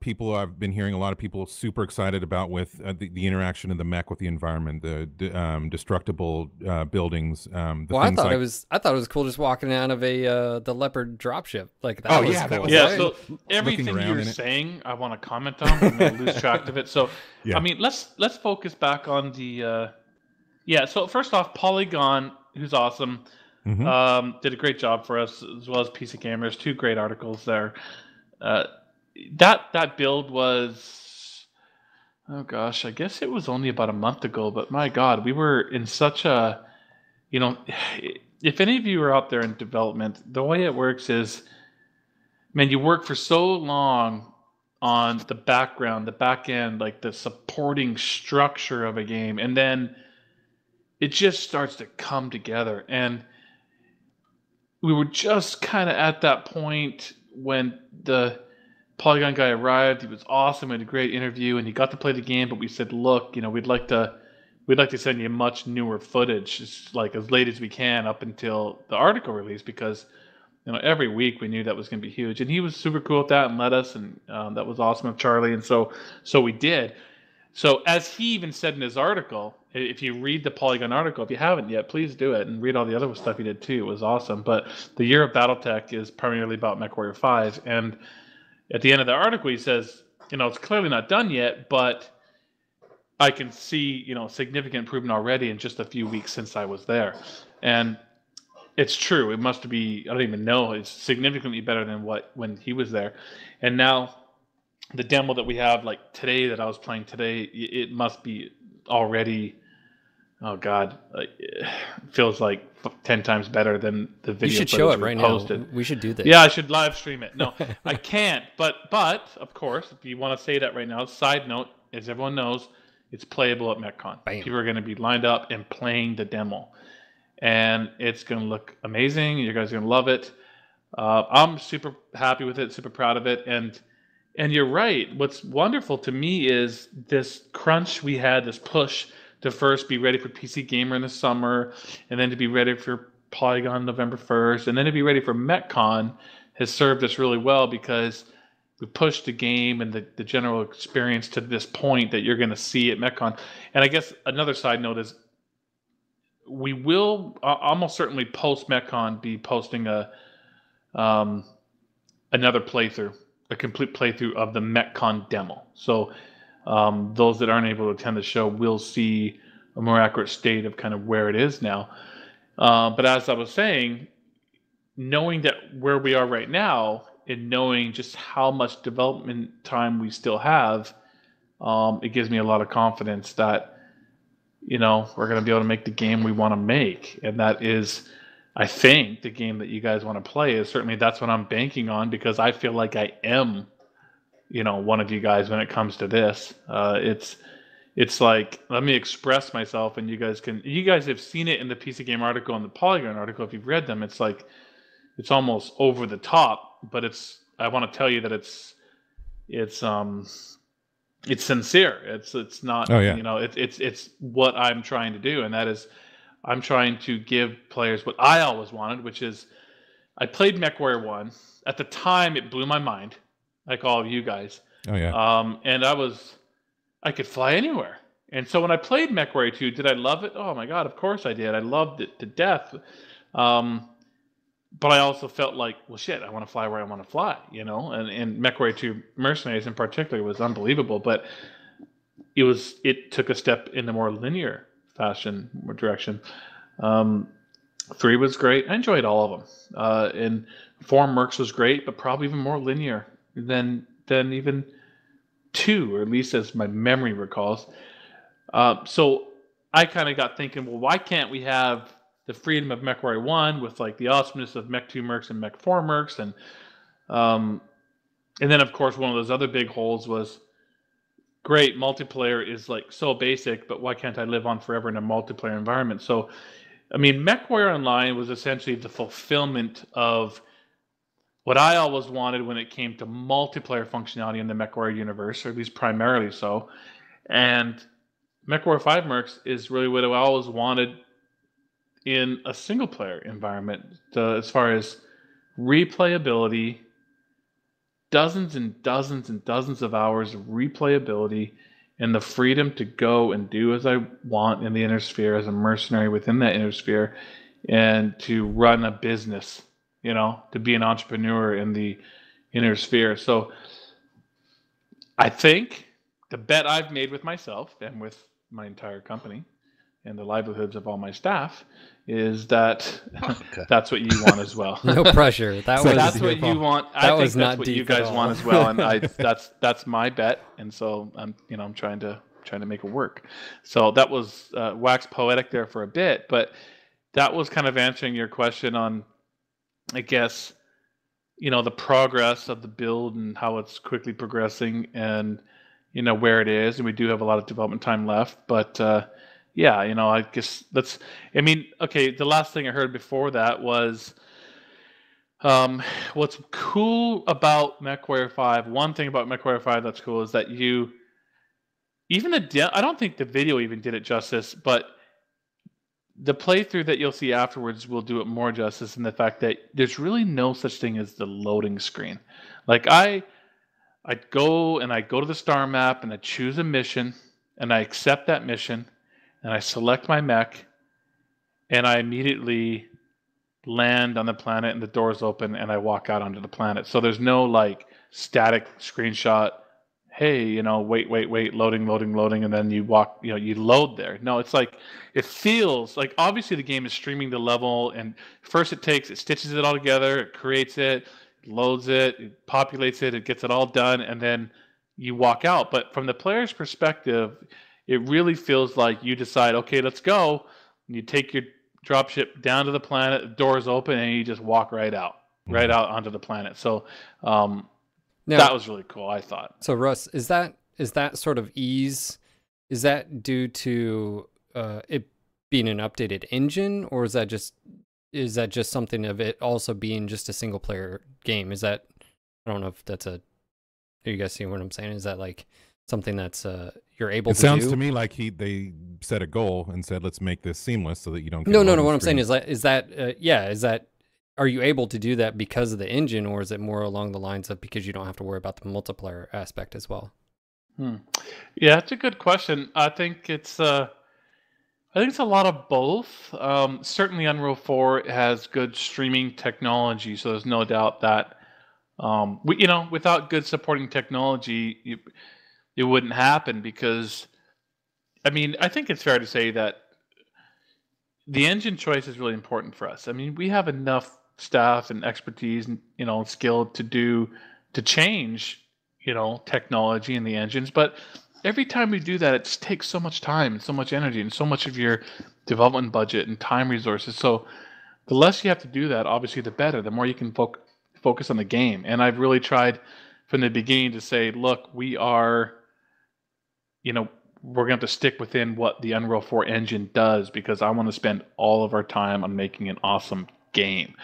been hearing a lot of people super excited about with the interaction of the mech with the environment, the destructible buildings. I thought it was cool just walking out of the Leopard dropship. Like that. Was cool. That was right. So everything you're saying, I want to comment on. I'm going to lose track of it. So I mean, let's focus back on the. So first off, Polygon, who's awesome. Did a great job for us, as well as PC Gamers. 2 great articles there. That build was, oh gosh, I guess it was only about a month ago, but my God, we were in such a, if any of you are out there in development, the way it works is, man, you work for so long on the background, the back end, like the supporting structure of a game, and then it just starts to come together. And we were just kind of at that point when the Polygon guy arrived. He was awesome. We had a great interview, and he got to play the game. But we said, look, we'd like to send you much newer footage, just like as late as we can up until the article release, because every week we knew that was going to be huge. And he was super cool with that and let us, and that was awesome of Charlie. And so we did. So as he even said in his article, if you read the Polygon article, if you haven't yet, please do it, and read all the other stuff he did too. It was awesome. But the year of BattleTech is primarily about MechWarrior 5. And at the end of the article, he says, it's clearly not done yet, but I can see, significant improvement already in just a few weeks since I was there. And it's true. It must be, I don't even know. It's significantly better than when he was there. And now the demo that we have like today that I was playing today, it must be already, oh God, like, it feels like 10 times better than the video. You should show it right posted. now. We should do this. Yeah, I should live stream it. No, I can't. But of course, if you want to say that right now, side note, as everyone knows, it's playable at MechCon. Bam. People are going to be lined up and playing the demo. And it's going to look amazing. You guys are going to love it. I'm super happy with it, super proud of it. And you're right. What's wonderful to me is this crunch we had, this push to first be ready for PC Gamer in the summer, and then to be ready for Polygon November 1st, and then to be ready for MechCon has served us really well because we pushed the game and the general experience to this point that you're going to see at MechCon. And I guess another side note is we will almost certainly post MechCon be posting another playthrough, a complete playthrough of the MechCon demo. So those that aren't able to attend the show will see a more accurate state of kind of where it is now. But as I was saying, knowing that where we are right now and knowing just how much development time we still have, it gives me a lot of confidence that, you know, we're going to be able to make the game we want to make. And that is, I think, the game that you guys want to play is certainly that's what I'm banking on, because I feel like I am, you know, one of you guys when it comes to this. It's like, let me express myself, and you guys have seen it in the PC Game article and the Polygon article. If you've read them, it's like, it's almost over the top, but I want to tell you that it's sincere. It's not, you know, it's what I'm trying to do. And that is, I'm trying to give players what I always wanted, which is, I played MechWarrior 1. At the time, it blew my mind, like all of you guys. Oh, yeah. And I could fly anywhere. And so when I played MechWarrior 2, did I love it? Oh my God, of course I did. I loved it to death. But I also felt like, well, shit, I want to fly where I want to fly, you know? And MechWarrior 2 Mercenaries in particular was unbelievable, but it took a step in the more linear fashion or direction. 3 was great. I enjoyed all of them. And 4 Mercs was great, but probably even more linear than even 2, or at least as my memory recalls. So I kind of got thinking, well, why can't we have the freedom of MechWarrior 1 with like the awesomeness of Mech 2 Mercs and Mech 4 Mercs, and then of course one of those other big holes was, great, multiplayer is like so basic, but why can't I live on forever in a multiplayer environment? So, I mean, MechWarrior Online was essentially the fulfillment of what I always wanted when it came to multiplayer functionality in the MechWarrior universe, or at least primarily so. And MechWarrior 5 Mercs is really what I always wanted in a single player environment, as far as replayability, dozens and dozens and dozens of hours of replayability, and the freedom to go and do as I want in the inner sphere as a mercenary within that inner sphere, and to run a business, you know, to be an entrepreneur in the inner sphere. So I think the bet I've made with myself and with my entire company and the livelihoods of all my staff is that that's what you want as well. No pressure. That's what you want. I think that's what you guys want as well, and that's my bet. And so I'm trying to make it work. So that was wax poetic there for a bit, but that was kind of answering your question on, I guess, you know, the progress of the build and how it's quickly progressing, and you know where it is. And we do have a lot of development time left, but yeah, you know, I guess okay, the last thing I heard before that was what's cool about MechWarrior 5, one thing about MechWarrior 5 that's cool is that I don't think the video even did it justice, but the playthrough that you'll see afterwards will do it more justice in the fact that there's really no such thing as the loading screen. Like I go to the star map and I choose a mission and I accept that mission and I select my mech and I immediately land on the planet and the doors open and I walk out onto the planet. So there's no like static screenshot, hey, wait, loading, and then you walk, you load there. No, it's like it feels like obviously the game is streaming the level, and first it stitches it all together, it creates it, loads it, it populates it, it gets it all done, and then you walk out. But from the player's perspective, it really feels like you decide, okay, let's go. And you take your dropship down to the planet, the doors open, and you just walk right out onto the planet. So Now, that was really cool, I thought. so Russ, is that sort of ease? Is that due to it being an updated engine, or is that just something of it also being just a single player game? Is that, I don't know if that's a, are you guys seeing what I'm saying? Is that like something that's you're able to do? It sounds to me like they set a goal and said, let's make this seamless so that you don't get No. loading What I'm saying screens. is that are you able to do that because of the engine, or is it more along the lines of because you don't have to worry about the multiplayer aspect as well? Yeah, that's a good question. I think it's a lot of both. Certainly, Unreal 4 has good streaming technology, so there's no doubt that without good supporting technology, it wouldn't happen. Because I mean, I think it's fair to say that the engine choice is really important for us. I mean, we have enough staff and expertise and skill to change technology in the engines, but every time we do that, it just takes so much time and so much energy and so much of your development budget and time resources. So the less you have to do that, obviously, the better. The more you can focus on the game. And I've really tried from the beginning to say, look, we're going to have to stick within what the Unreal 4 engine does, because I want to spend all of our time on making an awesome game.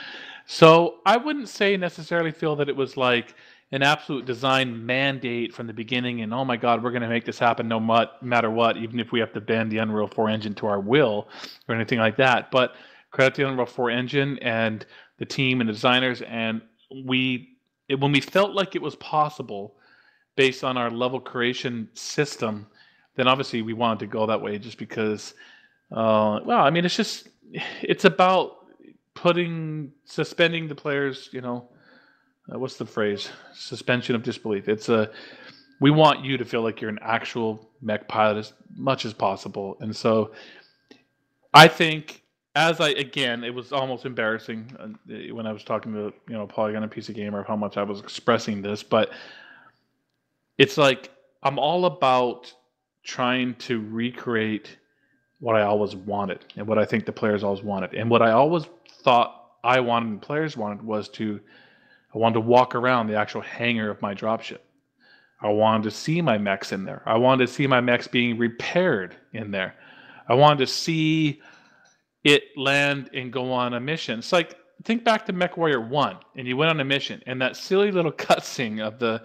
So I wouldn't say necessarily feel that it was like an absolute design mandate from the beginning and, oh my God, we're going to make this happen no matter what, even if we have to bend the Unreal 4 engine to our will or anything like that. But credit to the Unreal 4 engine and the team and the designers. And when we felt like it was possible based on our level creation system, then obviously we wanted to go that way, just because, I mean, it's about suspending the players, what's the phrase? Suspension of disbelief. We want you to feel like you're an actual mech pilot as much as possible. And so I think it was almost embarrassing when I was talking to, Polygon and PC Gamer, of how much I was expressing this, but it's like, I'm all about trying to recreate what I always wanted and what I think the players always wanted. And what I always thought I wanted and players wanted was I wanted to walk around the actual hangar of my dropship. I wanted to see my mechs in there. I wanted to see my mechs being repaired in there. I wanted to see it land and go on a mission. It's like, think back to MechWarrior 1, and you went on a mission, and that silly little cutscene of the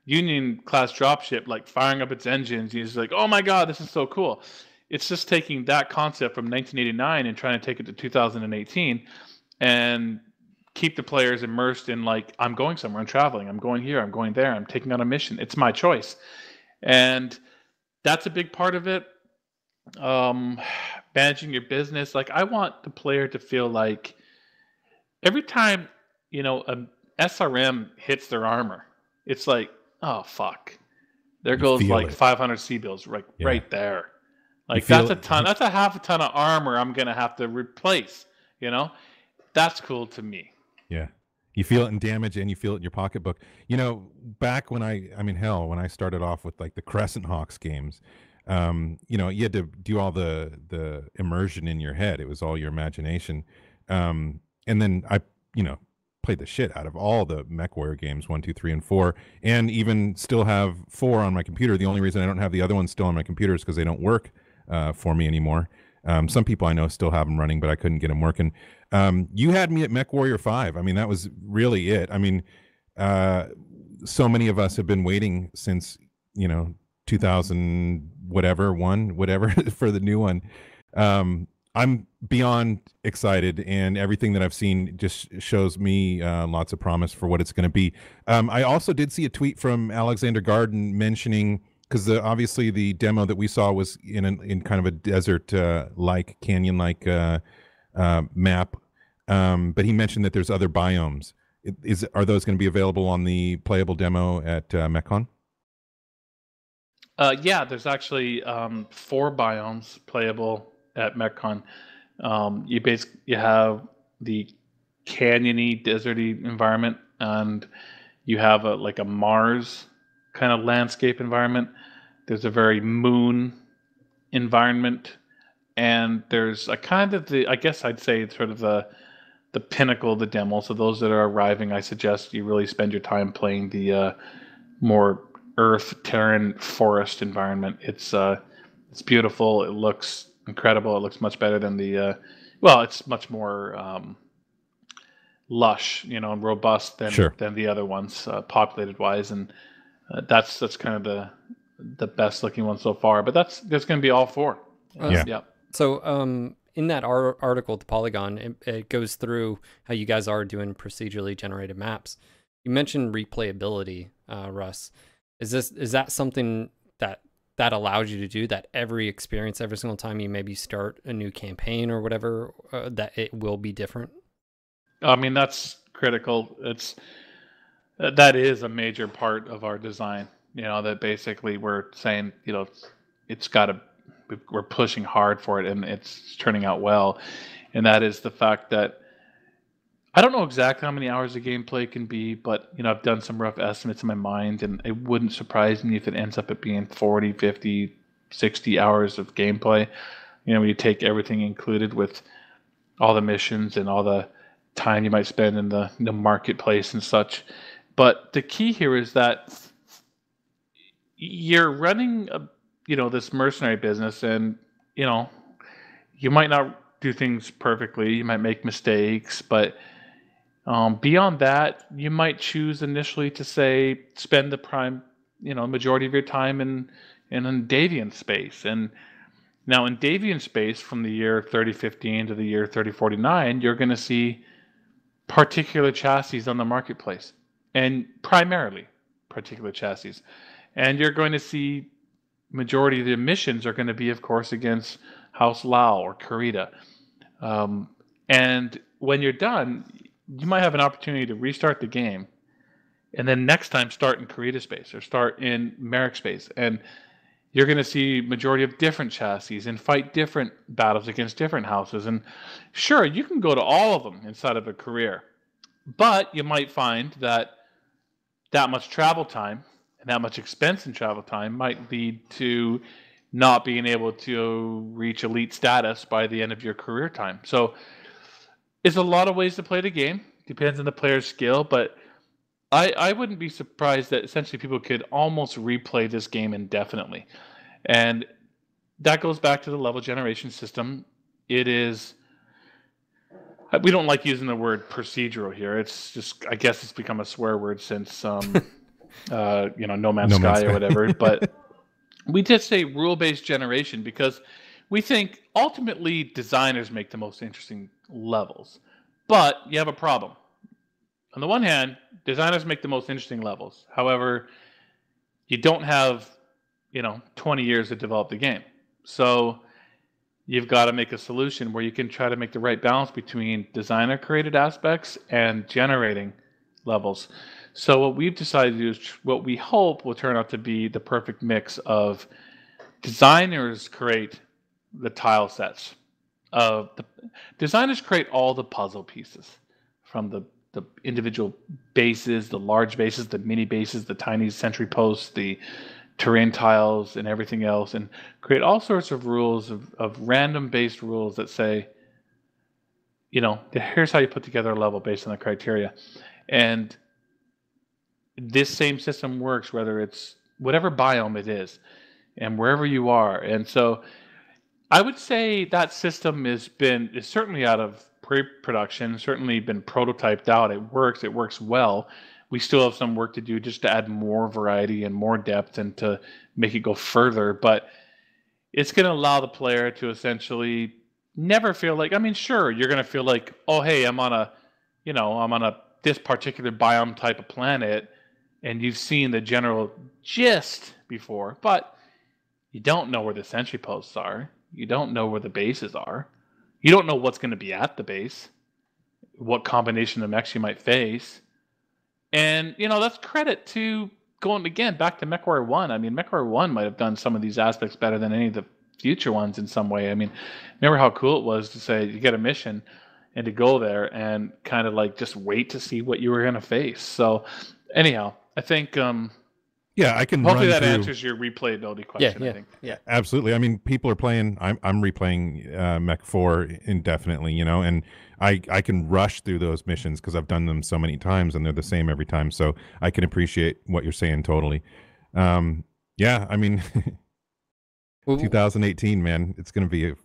Union class dropship like firing up its engines. You're just like, oh my God, this is so cool. It's just taking that concept from 1989 and trying to take it to 2018 and keep the players immersed in, like, I'm going somewhere, I'm traveling, I'm going here, I'm going there, I'm taking on a mission. It's my choice. And that's a big part of it. Managing your business. Like, I want the player to feel like every time, a SRM hits their armor, it's like, oh fuck, there goes like 500 C-bills right there. Like, that's a ton. That's a half a ton of armor I'm gonna have to replace. That's cool to me. Yeah, you feel it in damage and you feel it in your pocketbook. Back when when I started off with like the Crescent Hawks games, you had to do all the immersion in your head. It was all your imagination. And then I, played the shit out of all the MechWarrior games, 1, 2, 3, and 4, and even still have 4 on my computer. The only reason I don't have the other ones still on my computer is because they don't work for me anymore. Some people I know still have them running, but I couldn't get them working. You had me at MechWarrior 5. I mean, that was really it. I mean, so many of us have been waiting since 2000 whatever for the new one. I'm beyond excited, and everything that I've seen just shows me lots of promise for what it's going to be. I also did see a tweet from Alexander Garden mentioning, because obviously the demo that we saw was in kind of a desert like canyon like map, but he mentioned that there's other biomes. Are those going to be available on the playable demo at MechCon? Yeah, there's actually 4 biomes playable at MechCon. You have the canyony, deserty environment, and you have like a Mars kind of landscape environment. There's a very moon environment, and there's a kind of I guess I'd say sort of the pinnacle of the demo. So those that are arriving, I suggest you really spend your time playing the more earth, Terran, forest environment. It's beautiful. It looks incredible. It looks much better than well, it's much more lush, and robust than the other ones, populated wise, and that's kind of the best looking one so far. But that's going to be all 4. Yeah. So in that article, the Polygon, it goes through how you guys are doing procedurally generated maps. You mentioned replayability, Russ. Is that something that allows you to do that every experience, every single time you maybe start a new campaign or whatever, that it will be different? I mean, that's critical. That is a major part of our design. That basically we're saying, it's got to. We're pushing hard for it, and it's turning out well. And that is the fact that I don't know exactly how many hours of gameplay can be, but I've done some rough estimates in my mind, and it wouldn't surprise me if it ends up at being 40, 50, 60 hours of gameplay. When you take everything included with all the missions and all the time you might spend in the marketplace and such. But the key here is that you're running this mercenary business, and you might not do things perfectly. You might make mistakes, but beyond that, you might choose initially to say spend the majority of your time in Davian space. And now in Davian space, from the year 3015 to the year 3049, you're going to see particular chassis on the marketplace, and primarily particular chassis. And you're going to see majority of the missions are going to be, of course, against House Lao or Kurita. And when you're done, you might have an opportunity to restart the game, and then next time start in Kurita space or start in Merrick space. And you're going to see majority of different chassis and fight different battles against different houses. And sure, you can go to all of them inside of a career, but you might find that much travel time and that much expense in travel time might lead to not being able to reach elite status by the end of your career time. So it's a lot of ways to play the game. Depends on the player's skill, but I wouldn't be surprised that essentially people could almost replay this game indefinitely. And that goes back to the level generation system. It is... We don't like using the word procedural here. It's just, I guess it's become a swear word since, No Man's Sky or whatever. But we just say rule-based generation because we think ultimately designers make the most interesting levels. But you have a problem. On the one hand, designers make the most interesting levels. However, you don't have, 20 years to develop the game. So you've got to make a solution where you can try to make the right balance between designer-created aspects and generating levels. So what we've decided to do is what we hope will turn out to be the perfect mix of designers create the tile sets. Designers create all the puzzle pieces, from the individual bases, the large bases, the mini bases, the tiny sentry posts, the terrain tiles, and everything else, and create all sorts of rules of random-based rules that say, here's how you put together a level based on the criteria. And this same system works whether it's whatever biome it is and wherever you are. And so I would say that system is certainly out of pre-production, certainly been prototyped out. It works well. We still have some work to do just to add more variety and more depth and to make it go further. But it's going to allow the player to essentially never feel like, sure, you're going to feel like, oh, hey, I'm on this particular biome type of planet, and you've seen the general gist before, but you don't know where the sentry posts are. You don't know where the bases are. You don't know what's going to be at the base, what combination of mechs you might face. And, that's credit to going again back to MechWarrior 1. I mean, MechWarrior 1 might have done some of these aspects better than any of the future ones in some way. I mean, remember how cool it was to say you get a mission and to go there and kind of like just wait to see what you were going to face. So anyhow, I think Yeah, I can hopefully run that through. answers your replayability question. I think. Yeah. Absolutely. I mean, people are playing. I'm replaying Mech 4 indefinitely, you know, and I can rush through those missions because I've done them so many times and they're the same every time. So I can appreciate what you're saying totally. Yeah, I mean, 2018, man, it's going to be a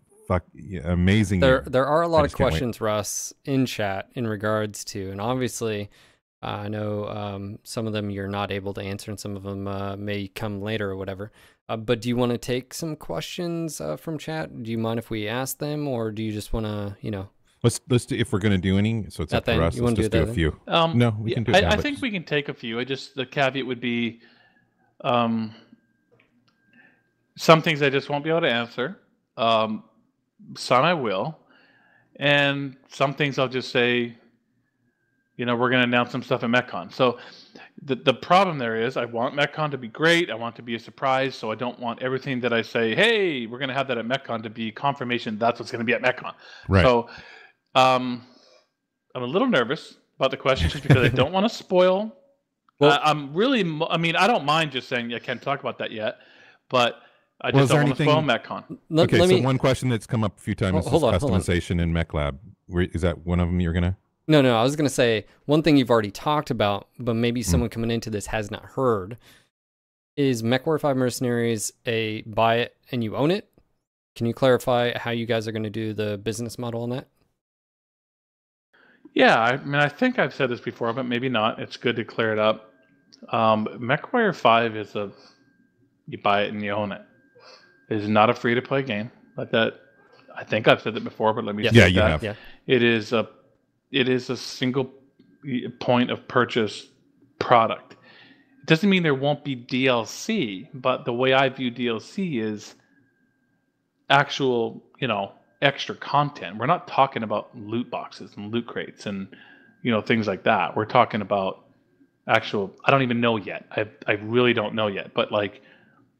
amazing year. There are a lot of just can't wait. questions, Russ, in chat in regards to, and obviously, I know some of them you're not able to answer, and some of them may come later or whatever. But do you want to take some questions from chat? Do you mind if we ask them, or do you just want to, you know? Let's do, if we're going to do any. So it's That up to then? us. You Let's wanna just do do that a few. Yeah, No, we can do it now, I but think we can take a few. The caveat would be some things I just won't be able to answer. Some I will, and some things I'll just say, you know, we're going to announce some stuff at MechCon. So the problem there is I want MechCon to be great. I want it to be a surprise. So I don't want everything that I say, hey, we're going to have that at MechCon, to be confirmation that's what's going to be at MechCon. Right. So I'm a little nervous about the questions just because I don't want to spoil. Well- I'm really, I mean, I don't mind just saying I can't talk about that yet, but I Well, just is there don't want to spoil anything- MechCon. Okay, so one question that's come up a few times Hold is on. customization in MechLab. Is that one of them you're going to? No, I was going to say one thing you've already talked about, but maybe someone coming into this has not heard, is MechWarrior 5 Mercenaries a buy it and you own it? Can you clarify how you guys are going to do the business model on that? Yeah, I mean, I think I've said this before, but maybe not. It's good to clear it up. MechWarrior 5 is you buy it and you own it. It is not a free-to-play game. Like that, I think I've said that before, but let me Yeah. say Yeah, you that. have. Yeah. It is a single point of purchase product. It doesn't mean there won't be DLC, but the way I view DLC is actual, you know, extra content. We're not talking about loot boxes and loot crates and, you know, things like that. We're talking about actual, I don't even know yet. I really don't know yet, but like,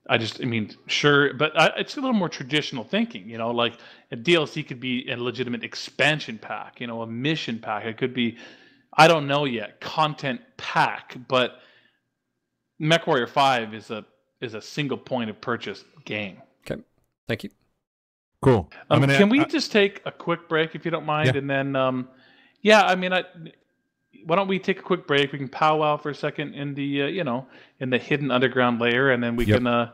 I mean, sure, but it's a little more traditional thinking, you know, like a DLC could be a legitimate expansion pack, you know, a mission pack. It could be, I don't know yet, content pack, but MechWarrior 5 is a single point of purchase game. Okay. Thank you. Cool. Can we just take a quick break if you don't mind? Yeah. And then, yeah, I mean, why don't we take a quick break? We can powwow for a second in the, you know, in the hidden underground layer, and then we can,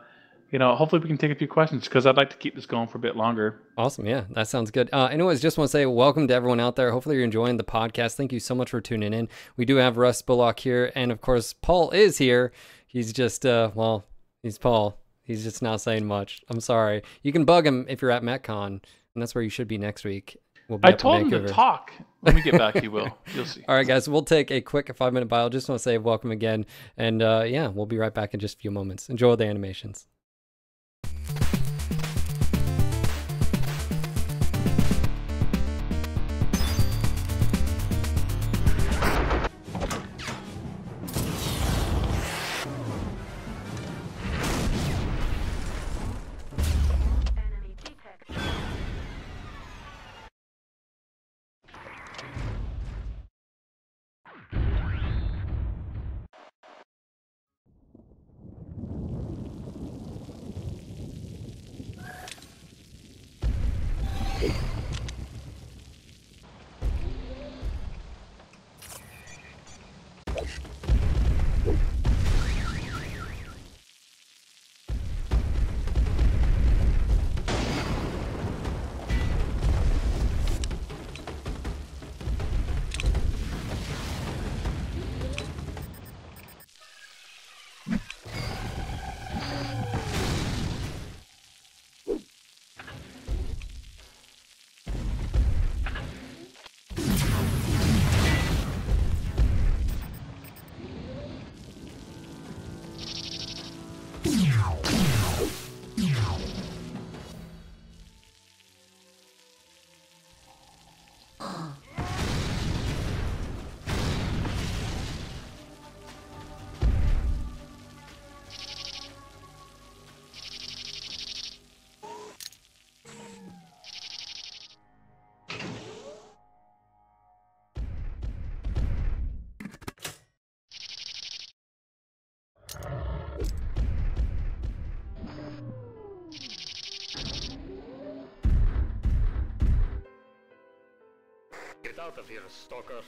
you know, hopefully we can take a few questions because I'd like to keep this going for a bit longer. Awesome. Yeah, that sounds good. Anyways, just want to say welcome to everyone out there. Hopefully you're enjoying the podcast. Thank you so much for tuning in. We do have Russ Bullock here, and of course, Paul is here. He's just, well, he's Paul. He's just not saying much. I'm sorry. You can bug him if you're at MechCon, and that's where you should be next week. We'll be I up in told him to Vancouver. talk. When we get back, he will. You'll see. All right, guys, we'll take a quick 5-minute bio. Just want to say welcome again. And yeah, we'll be right back in just a few moments. Enjoy the animations. Get out of here, stalker.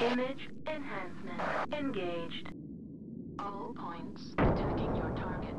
Image enhancement engaged. All points attacking your target.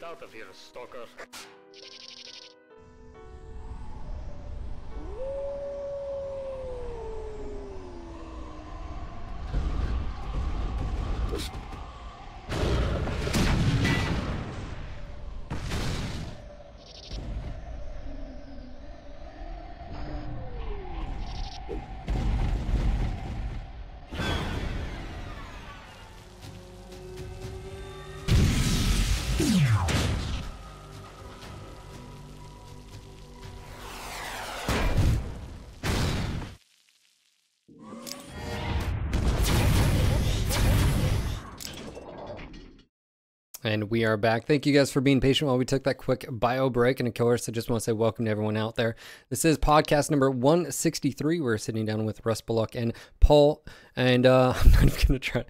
out of here, stalker. And we are back. Thank you guys for being patient while we took that quick bio break. And of course, I just want to say welcome to everyone out there. This is podcast number 163. We're sitting down with Russ Bullock and Paul. And I'm not even going to try.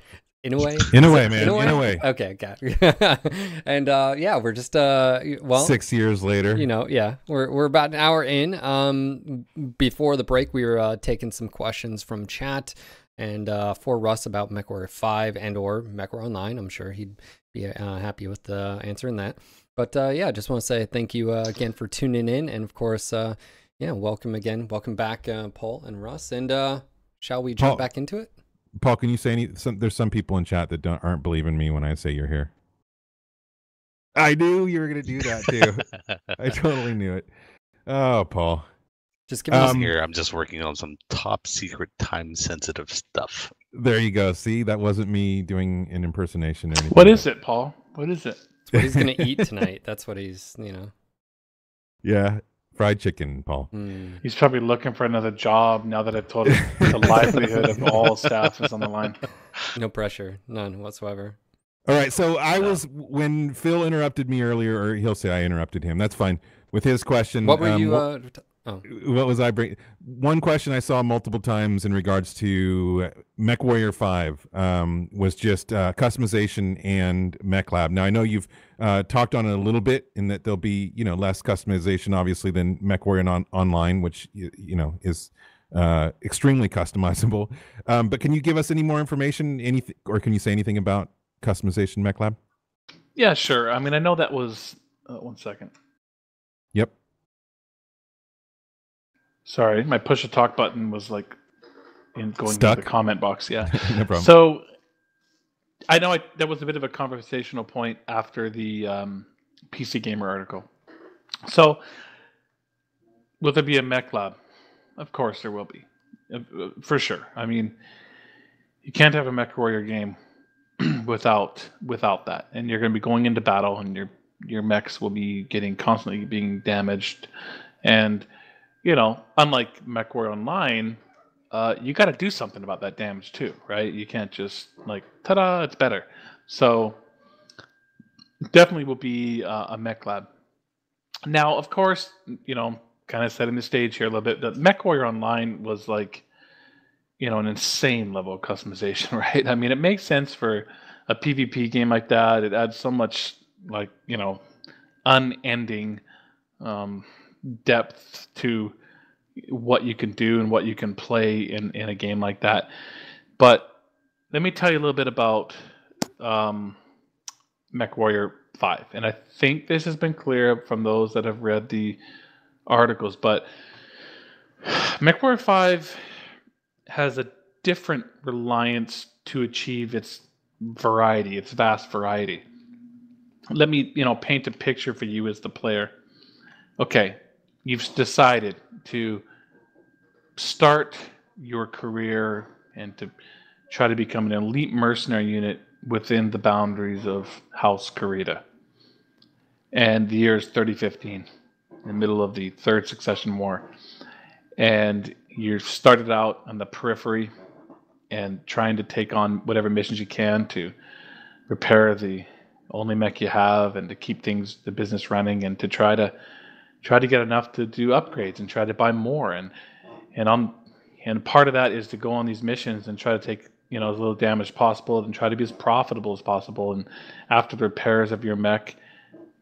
Inouye? Inouye, man. Inouye. Okay, got it. And yeah, we're just, well. 6 years later. You know, yeah. We're about an hour in. Before the break, we were taking some questions from chat. And for Russ about MechWarrior 5 and or MechWarrior Online. I'm sure he'd be happy with answering that. But yeah, just want to say thank you again for tuning in. And of course, yeah, welcome again. Welcome back, Paul and Russ. And shall we jump back into it? Paul, can you say there's some people in chat that aren't believing me when I say you're here. I knew you were going to do that too. I totally knew it. Oh, Paul. Just give me here. I'm just working on some top secret, time sensitive stuff. There you go. See, that wasn't me doing an impersonation or anything. What is it, Paul? What is it? It's what he's going to eat tonight. That's what he's, you know. Yeah, fried chicken, Paul. He's probably looking for another job now that I've told him the livelihood of all staff is on the line. No pressure. None whatsoever. All right. So when Phil interrupted me earlier, or he'll say I interrupted him. That's fine. With his question. What were you... What was I bringing? One question I saw multiple times in regards to MechWarrior 5 was just customization and MechLab. Now I know you've talked on it a little bit in that there'll be less customization obviously than MechWarrior Online, which is extremely customizable. But can you give us any more information? Anything, or can you say anything about customization MechLab? Yeah, sure. I mean, I know that was 1 second. Yep. Sorry, my push to talk button was like going stuck into the comment box. Yeah. No problem. So I know that was a bit of a conversational point after the PC Gamer article. So will there be a mech lab? Of course there will be, for sure. I mean, you can't have a MechWarrior game without that, and you're going to be going into battle, and your mechs will be constantly being damaged, and unlike MechWarrior Online, you got to do something about that damage too, right? You can't just like, ta-da, it's better. So definitely will be a mech lab. Now, of course, kind of setting the stage here a little bit. The MechWarrior Online was like, an insane level of customization, right? I mean, it makes sense for a PvP game like that. It adds so much like, unending depth to what you can do and what you can play in a game like that. But let me tell you a little bit about MechWarrior 5. And I think this has been clear from those that have read the articles, but MechWarrior 5 has a different reliance to achieve its variety, its vast variety. Let me, paint a picture for you as the player. Okay, you've decided to start your career and to try to become an elite mercenary unit within the boundaries of House Kurita. And the year is 3015, in the middle of the Third Succession War. And you started out on the periphery and trying to take on whatever missions you can to repair the only mech you have and to keep the business running, and to try to get enough to do upgrades and try to buy more. And part of that is to go on these missions and try to take as little damage possible and try to be as profitable as possible. And after the repairs of your mech,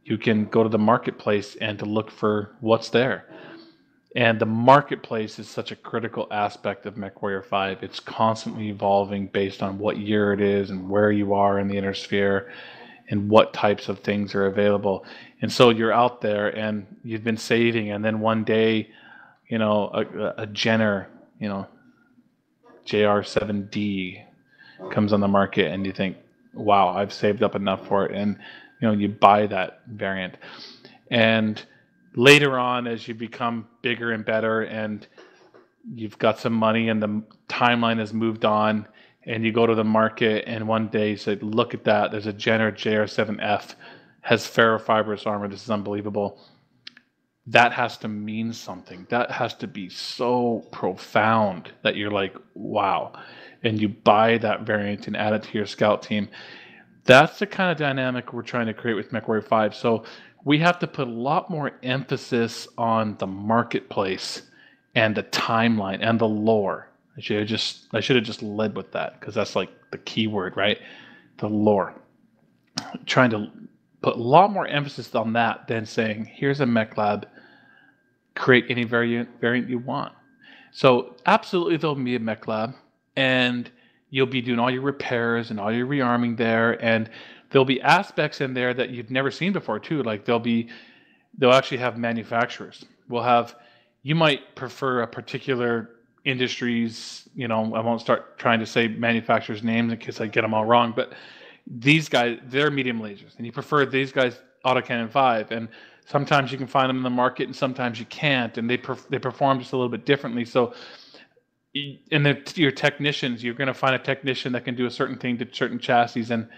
you can go to the marketplace and to look for what's there. And the marketplace is such a critical aspect of MechWarrior 5. It's constantly evolving based on what year it is and where you are in the inner sphere. and what types of things are available. And so you're out there and you've been saving, and then one day, a Jenner, JR7D comes on the market, and you think, wow, I've saved up enough for it, and you buy that variant. And later on, as you become bigger and better, and you've got some money, and the timeline has moved on, and you go to the market, and one day you say, look at that, there's a Jenner JR7F, has ferrofibrous armor, this is unbelievable. That has to mean something. That has to be so profound that you're like, wow. And you buy that variant and add it to your scout team. That's the kind of dynamic we're trying to create with MechWarrior 5. So we have to put a lot more emphasis on the marketplace and the timeline and the lore. I should have just led with that, because that's like the key word, right? The lore. Trying to put a lot more emphasis on that than saying, here's a mech lab, create any variant you want. So absolutely there'll be a mech lab, and you'll be doing all your repairs and all your rearming there, and there'll be aspects in there that you've never seen before too. Like they'll actually have manufacturers. You might prefer a particular industries, I won't start trying to say manufacturers' names in case I get them all wrong, but these guys, they're medium lasers, and you prefer these guys autocannon 5, and sometimes you can find them in the market and sometimes you can't, and they perform just a little bit differently. So your technicians, you're going to find a technician that can do a certain thing to certain chassis, and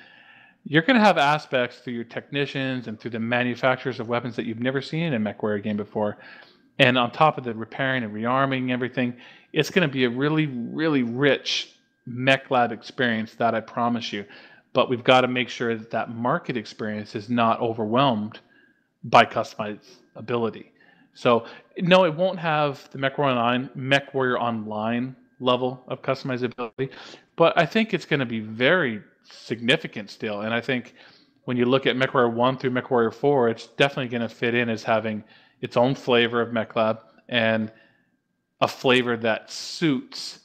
you're going to have aspects through your technicians and through the manufacturers of weapons that you've never seen in a MechWarrior game before. And on top of the repairing and rearming and everything, it's going to be a really, really rich mech lab experience, that I promise you. But we've got to make sure that market experience is not overwhelmed by customizability. So no, it won't have the MechWarrior Online level of customizability, but I think it's going to be very significant still. And I think when you look at MechWarrior 1 through MechWarrior 4, it's definitely going to fit in as having its own flavor of mech lab, and a flavor that suits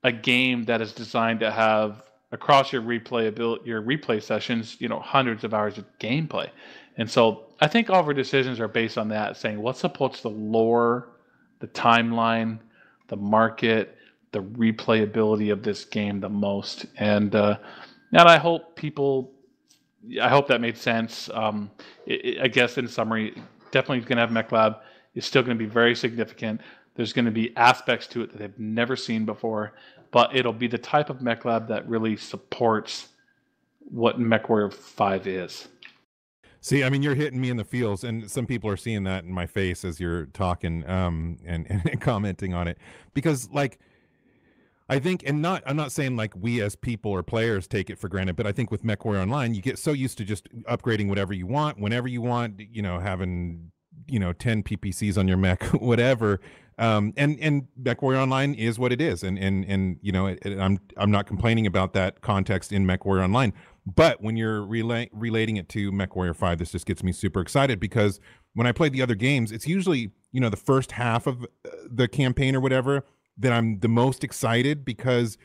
a game that is designed to have, across your replay sessions, hundreds of hours of gameplay. And so I think all of our decisions are based on that, saying what supports the lore, the timeline, the market, the replayability of this game the most. And I hope that made sense. I guess in summary, definitely going to have mech lab. It's still going to be very significant. There's going to be aspects to it that they've never seen before, but it'll be the type of mech lab that really supports what MechWarrior 5 is. See, I mean, you're hitting me in the feels, and some people are seeing that in my face as you're talking and commenting on it, because I think, and I'm not saying like we as people or players take it for granted, but I think with MechWarrior Online, you get so used to just upgrading whatever you want, whenever you want, having, 10 PPCs on your mech, whatever. And MechWarrior Online is what it is. And I'm not complaining about that context in MechWarrior Online, but when you're relating it to MechWarrior 5, this just gets me super excited, because when I play the other games, it's usually, the first half of the campaign or whatever that I'm the most excited, because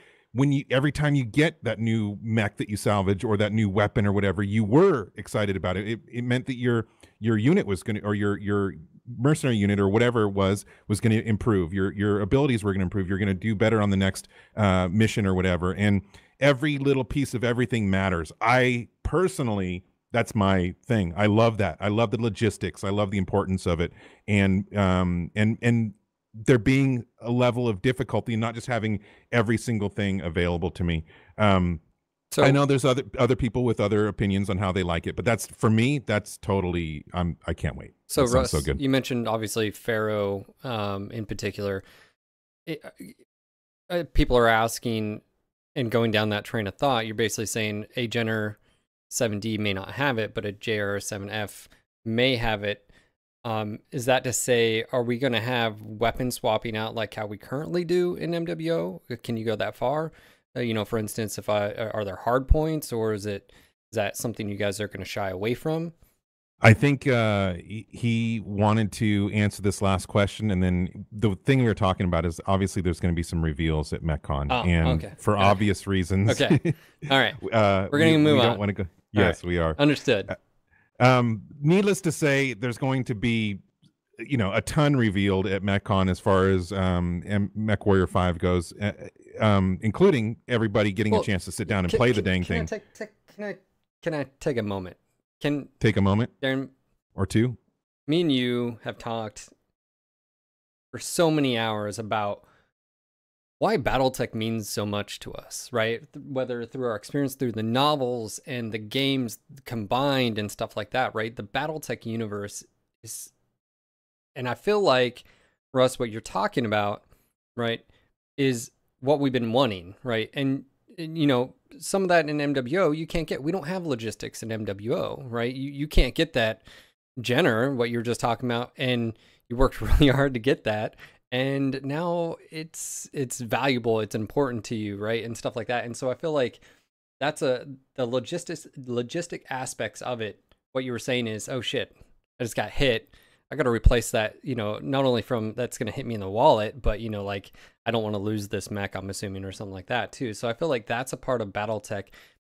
every time you get that new mech that you salvage or that new weapon or whatever, you were excited about it. It meant that your unit was going to, or your mercenary unit or whatever it was going to improve. Your abilities were going to improve. You're going to do better on the next mission or whatever. And every little piece of everything matters. I personally, that's my thing. I love that. I love the logistics. I love the importance of it. And there being a level of difficulty and not just having every single thing available to me. So I know there's other people with other opinions on how they like it, but that's, for me, that's totally, I can't wait. So Russ, so good. You mentioned obviously Pharaoh in particular. People are asking and going down that train of thought. You're basically saying a Jenner 7D may not have it, but a JR7F may have it. Is that to say, are we going to have weapon swapping out like how we currently do in MWO? Can you go that far? For instance, are there hard points, or is that something you guys are going to shy away from? I think he wanted to answer this last question, and then the thing we were talking about is obviously there's going to be some reveals at MechCon, and for obvious reasons. Okay, all right, we're going to move on. Don't want to go. Yes, we are. Understood. Needless to say, there's going to be, a ton revealed at MechCon as far as MechWarrior 5 goes, including everybody getting a chance to sit down and play the dang thing. Can I take a moment? Take a moment, Darren, or two? Me and you have talked for so many hours about why BattleTech means so much to us, right? Whether through our experience through the novels and the games combined and stuff like that, right? The BattleTech universe is, and I feel like, Russ, what you're talking about, right, is what we've been wanting, right? And some of that in MWO you can't get. We don't have logistics in MWO, right? You can't get that, Jenner, what you were just talking about, and you worked really hard to get that. And now it's valuable, it's important to you, right? And stuff like that. And so I feel like that's the logistic aspects of it. What you were saying is, oh shit, I just got hit. I got to replace that, not only from that's going to hit me in the wallet, but like I don't want to lose this mech, I'm assuming, or something like that too. So I feel like that's a part of BattleTech,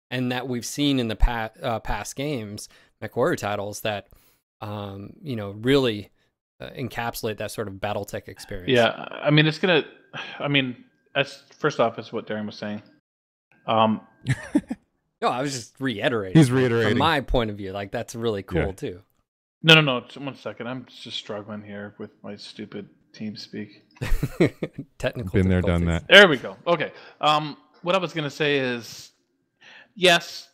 and that we've seen in the past games, MechWarrior titles, that really encapsulate that sort of BattleTech experience. Yeah, that's first off, is what Darren was saying. No, I was just reiterating. He's reiterating from my point of view. Like, that's really cool too. No. 1 second. I'm just struggling here with my stupid TeamSpeak. Technical. Been there, done that. There we go. Okay. What I was going to say is, yes,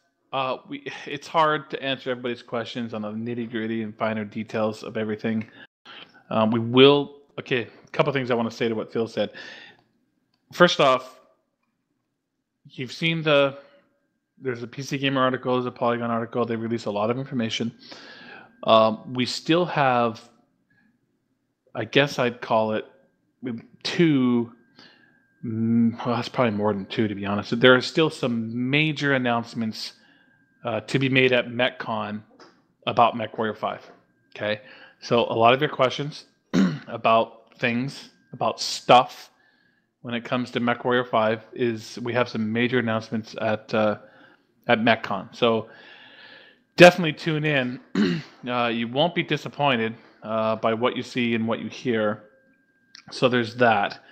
it's hard to answer everybody's questions on the nitty-gritty and finer details of everything. A couple things I want to say to what Phil said. First off, you've seen there's a PC Gamer article, there's a Polygon article. They release a lot of information. We still have, I guess I'd call it two, well, that's probably more than two, to be honest. There are still some major announcements to be made at MechCon about MechWarrior 5. Okay? So a lot of your questions about things, about stuff when it comes to MechWarrior 5 is we have some major announcements at MechCon. So definitely tune in. You won't be disappointed by what you see and what you hear. So there's that.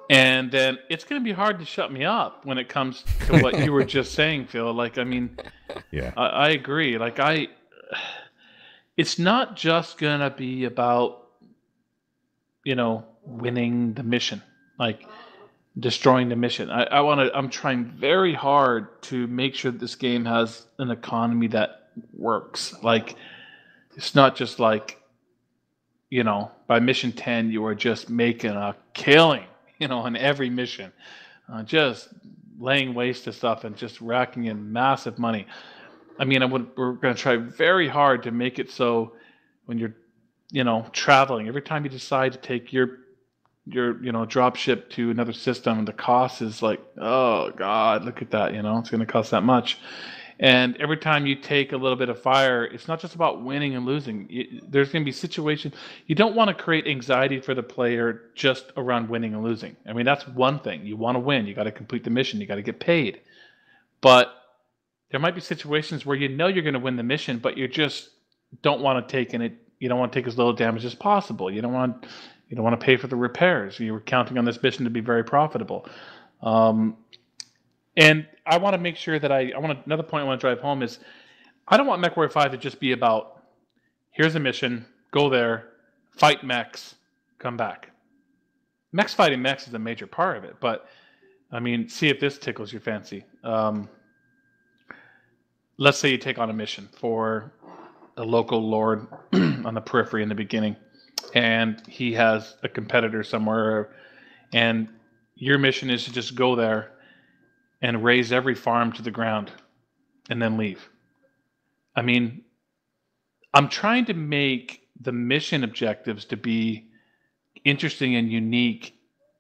And then it's going to be hard to shut me up when it comes to what you were just saying, Phil. Yeah, I agree. It's not just going to be about, winning the mission, destroying the mission. I'm trying very hard to make sure that this game has an economy that works. It's not just by mission 10, you are just making a killing, on every mission, just laying waste to stuff and just racking in massive money. We're going to try very hard to make it so when you're, traveling, every time you decide to take your drop ship to another system, the cost is oh God, look at that, it's going to cost that much. And every time you take a little bit of fire, it's not just about winning and losing. There's going to be situations. You don't want to create anxiety for the player just around winning and losing. That's one thing. You want to win. You got to complete the mission. You got to get paid. But there might be situations where you're going to win the mission, but you just don't want to take you don't want to take as little damage as possible. You don't want to pay for the repairs. You were counting on this mission to be very profitable. And I want to make sure that another point I want to drive home is I don't want MechWarrior 5 to just be about, here's a mission, go there, fight mechs, come back. Mechs fighting mechs is a major part of it, but see if this tickles your fancy. Let's say you take on a mission for a local lord on the periphery in the beginning, and he has a competitor somewhere, and your mission is to just go there and raise every farm to the ground and then leave. I'm trying to make the mission objectives to be interesting and unique,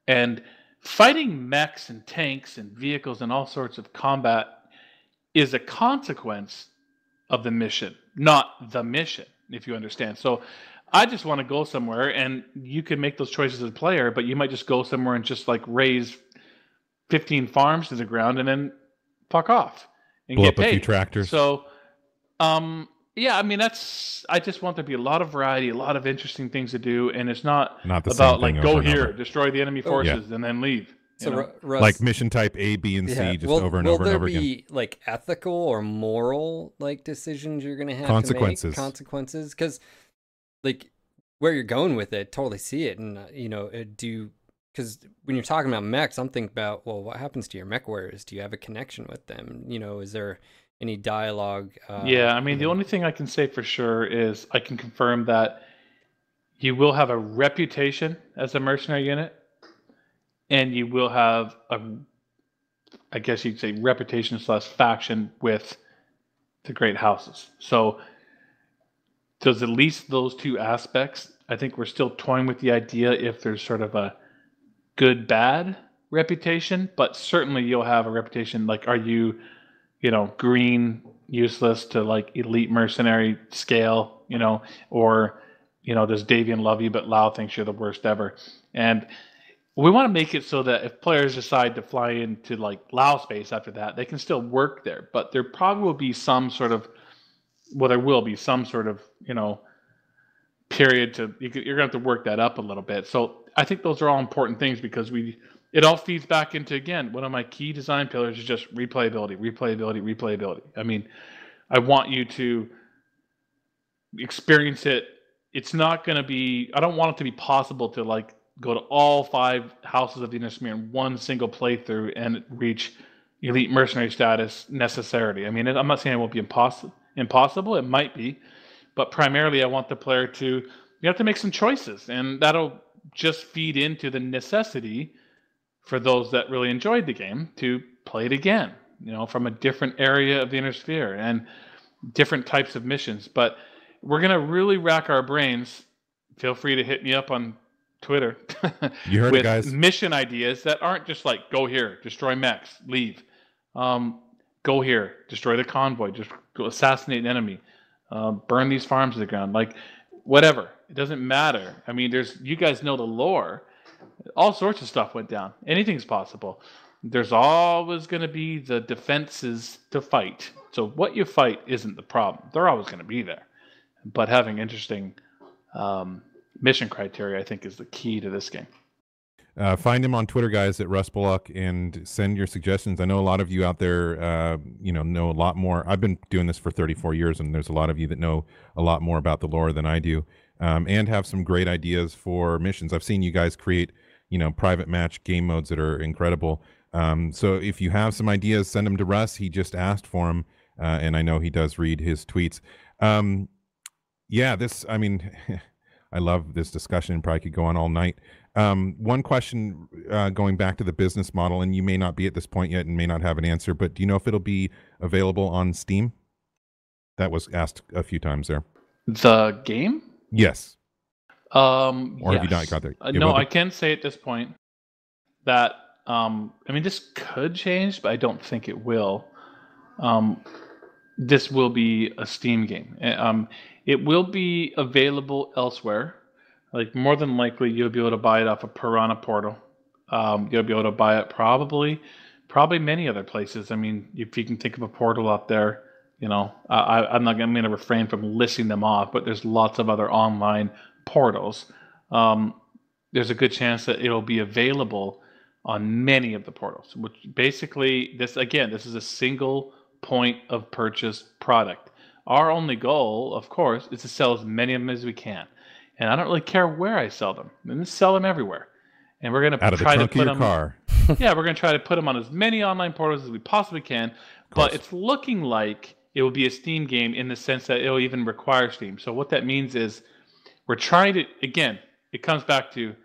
and fighting mechs and tanks and vehicles and all sorts of combat is a consequence of the mission, not the mission, if you understand. So I just want to go somewhere, and you can make those choices as a player, but you might just go somewhere and just raise 15 farms to the ground and then fuck off and blow get up paid. a few tractors. So Yeah, I mean I just want there to be a lot of variety, a lot of interesting things to do, and it's not the about same thing like over go and here, over. destroy the enemy forces, and then leave. So Russ, Like mission type A, B, and C, just over and over and over again. Will there be like ethical or moral like decisions you're gonna have Consequences. to make? Consequences, because like where you're going with it, totally see it, and because when you're talking about mechs, I'm thinking about, well, what happens to your mech warriors? Do you have a connection with them? Is there any dialogue? Yeah, I mean, the only thing I can say for sure is I can confirm that you will have a reputation as a mercenary unit, and you will have I guess you'd say, reputation / faction with the great houses. So there's at least those two aspects. I think we're still toying with the idea if there's sort of a good bad reputation, but certainly you'll have a reputation like, are you green, useless to like elite mercenary scale, or does Davian love you but Lau thinks you're the worst ever? And we want to make it so that if players decide to fly into like Lao space after that, they can still work there, but there probably will be some sort of period you're gonna have to work that up a little bit. So I think those are all important things because it all feeds back into, again, one of my key design pillars is just replayability. I mean, I want you to experience it. It's not going to be, I don't want it to be possible to like go to all 5 houses of the Inner Sphere in one single playthrough and reach elite mercenary status necessarily. I mean, I'm not saying it won't be impossible. It might be, but primarily I want the player you have to make some choices, and that'll just feed into the necessity for those that really enjoyed the game to play it again, from a different area of the Inner Sphere and different types of missions. But we're going to really rack our brains. Feel free to hit me up on Twitter You heard with it, guys. mission ideas that aren't just like, go here, destroy mechs, leave. Go here, destroy the convoy, just go assassinate an enemy, burn these farms to the ground, like whatever. It doesn't matter. I mean, you guys know the lore. All sorts of stuff went down. Anything's possible. There's always going to be the defenses to fight. So what you fight isn't the problem. They're always going to be there. But having interesting mission criteria, I think, is the key to this game. Find him on Twitter, guys, at Russ Bullock, and send your suggestions. I know a lot of you out there, know a lot more. I've been doing this for 34 years, and there's a lot of you that know a lot more about the lore than I do, and have some great ideas for missions. I've seen you guys create, private match game modes that are incredible. So if you have some ideas, send them to Russ. He just asked for them, and I know he does read his tweets. I love this discussion. Probably could go on all night. One question going back to the business model, and you may not be at this point yet and may not have an answer, but do you know if it'll be available on Steam? That was asked a few times there. The game? Yes. Or yes. have you not got there? No, I can say at this point that, this could change, but I don't think it will. This will be a Steam game. It will be available elsewhere. Like, more than likely, you'll be able to buy it off of Piranha Portal. You'll be able to buy it probably many other places. I mean, if you can think of a portal out there, I'm going to refrain from listing them off, but there's lots of other online portals. There's a good chance that it'll be available on many of the portals, which basically, this is a single point of purchase product. Our only goal, of course, is to sell as many of them as we can. And I don't really care where I sell them. I'm going to sell them everywhere. And we're going to try to put them. Car. Yeah, we're going to try to put them on as many online portals as we possibly can. But it's looking like it will be a Steam game in the sense that it will even require Steam. So what that means is we're trying to, again, it comes back to,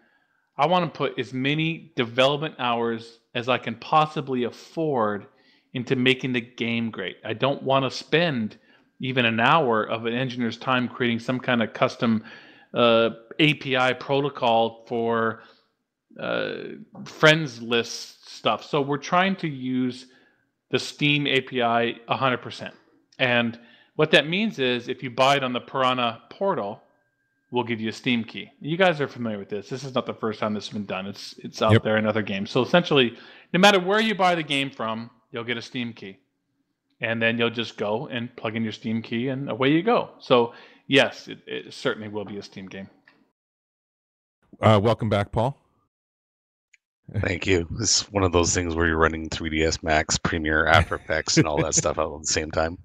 I want to put as many development hours as I can possibly afford into making the game great. I don't want to spend even an hour of an engineer's time creating some kind of custom API protocol for friends list stuff. So we're trying to use the Steam API 100%. And what that means is if you buy it on the Piranha portal, we'll give you a Steam key. You guys are familiar with this. This is not the first time this has been done. It's out there in other games. So essentially, no matter where you buy the game from, you'll get a Steam key. and then you'll just go and plug in your Steam key, and away you go. So yes, it certainly will be a Steam game. Welcome back, Paul. Thank you. This is one of those things where you're running 3ds Max, Premiere, After Effects, and all that stuff out at the same time.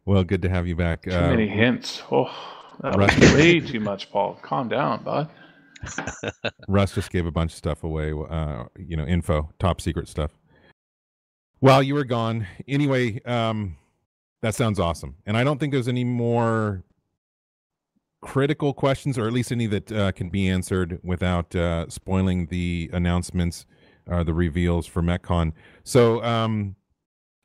Well, good to have you back. Too many hints. Oh, that was way too much, Paul. Calm down, bud. Russ just gave a bunch of stuff away, info, top secret stuff. While you were gone. Anyway, that sounds awesome. And I don't think there's any more critical questions, or at least any that can be answered without spoiling the announcements, the reveals for MechCon. So,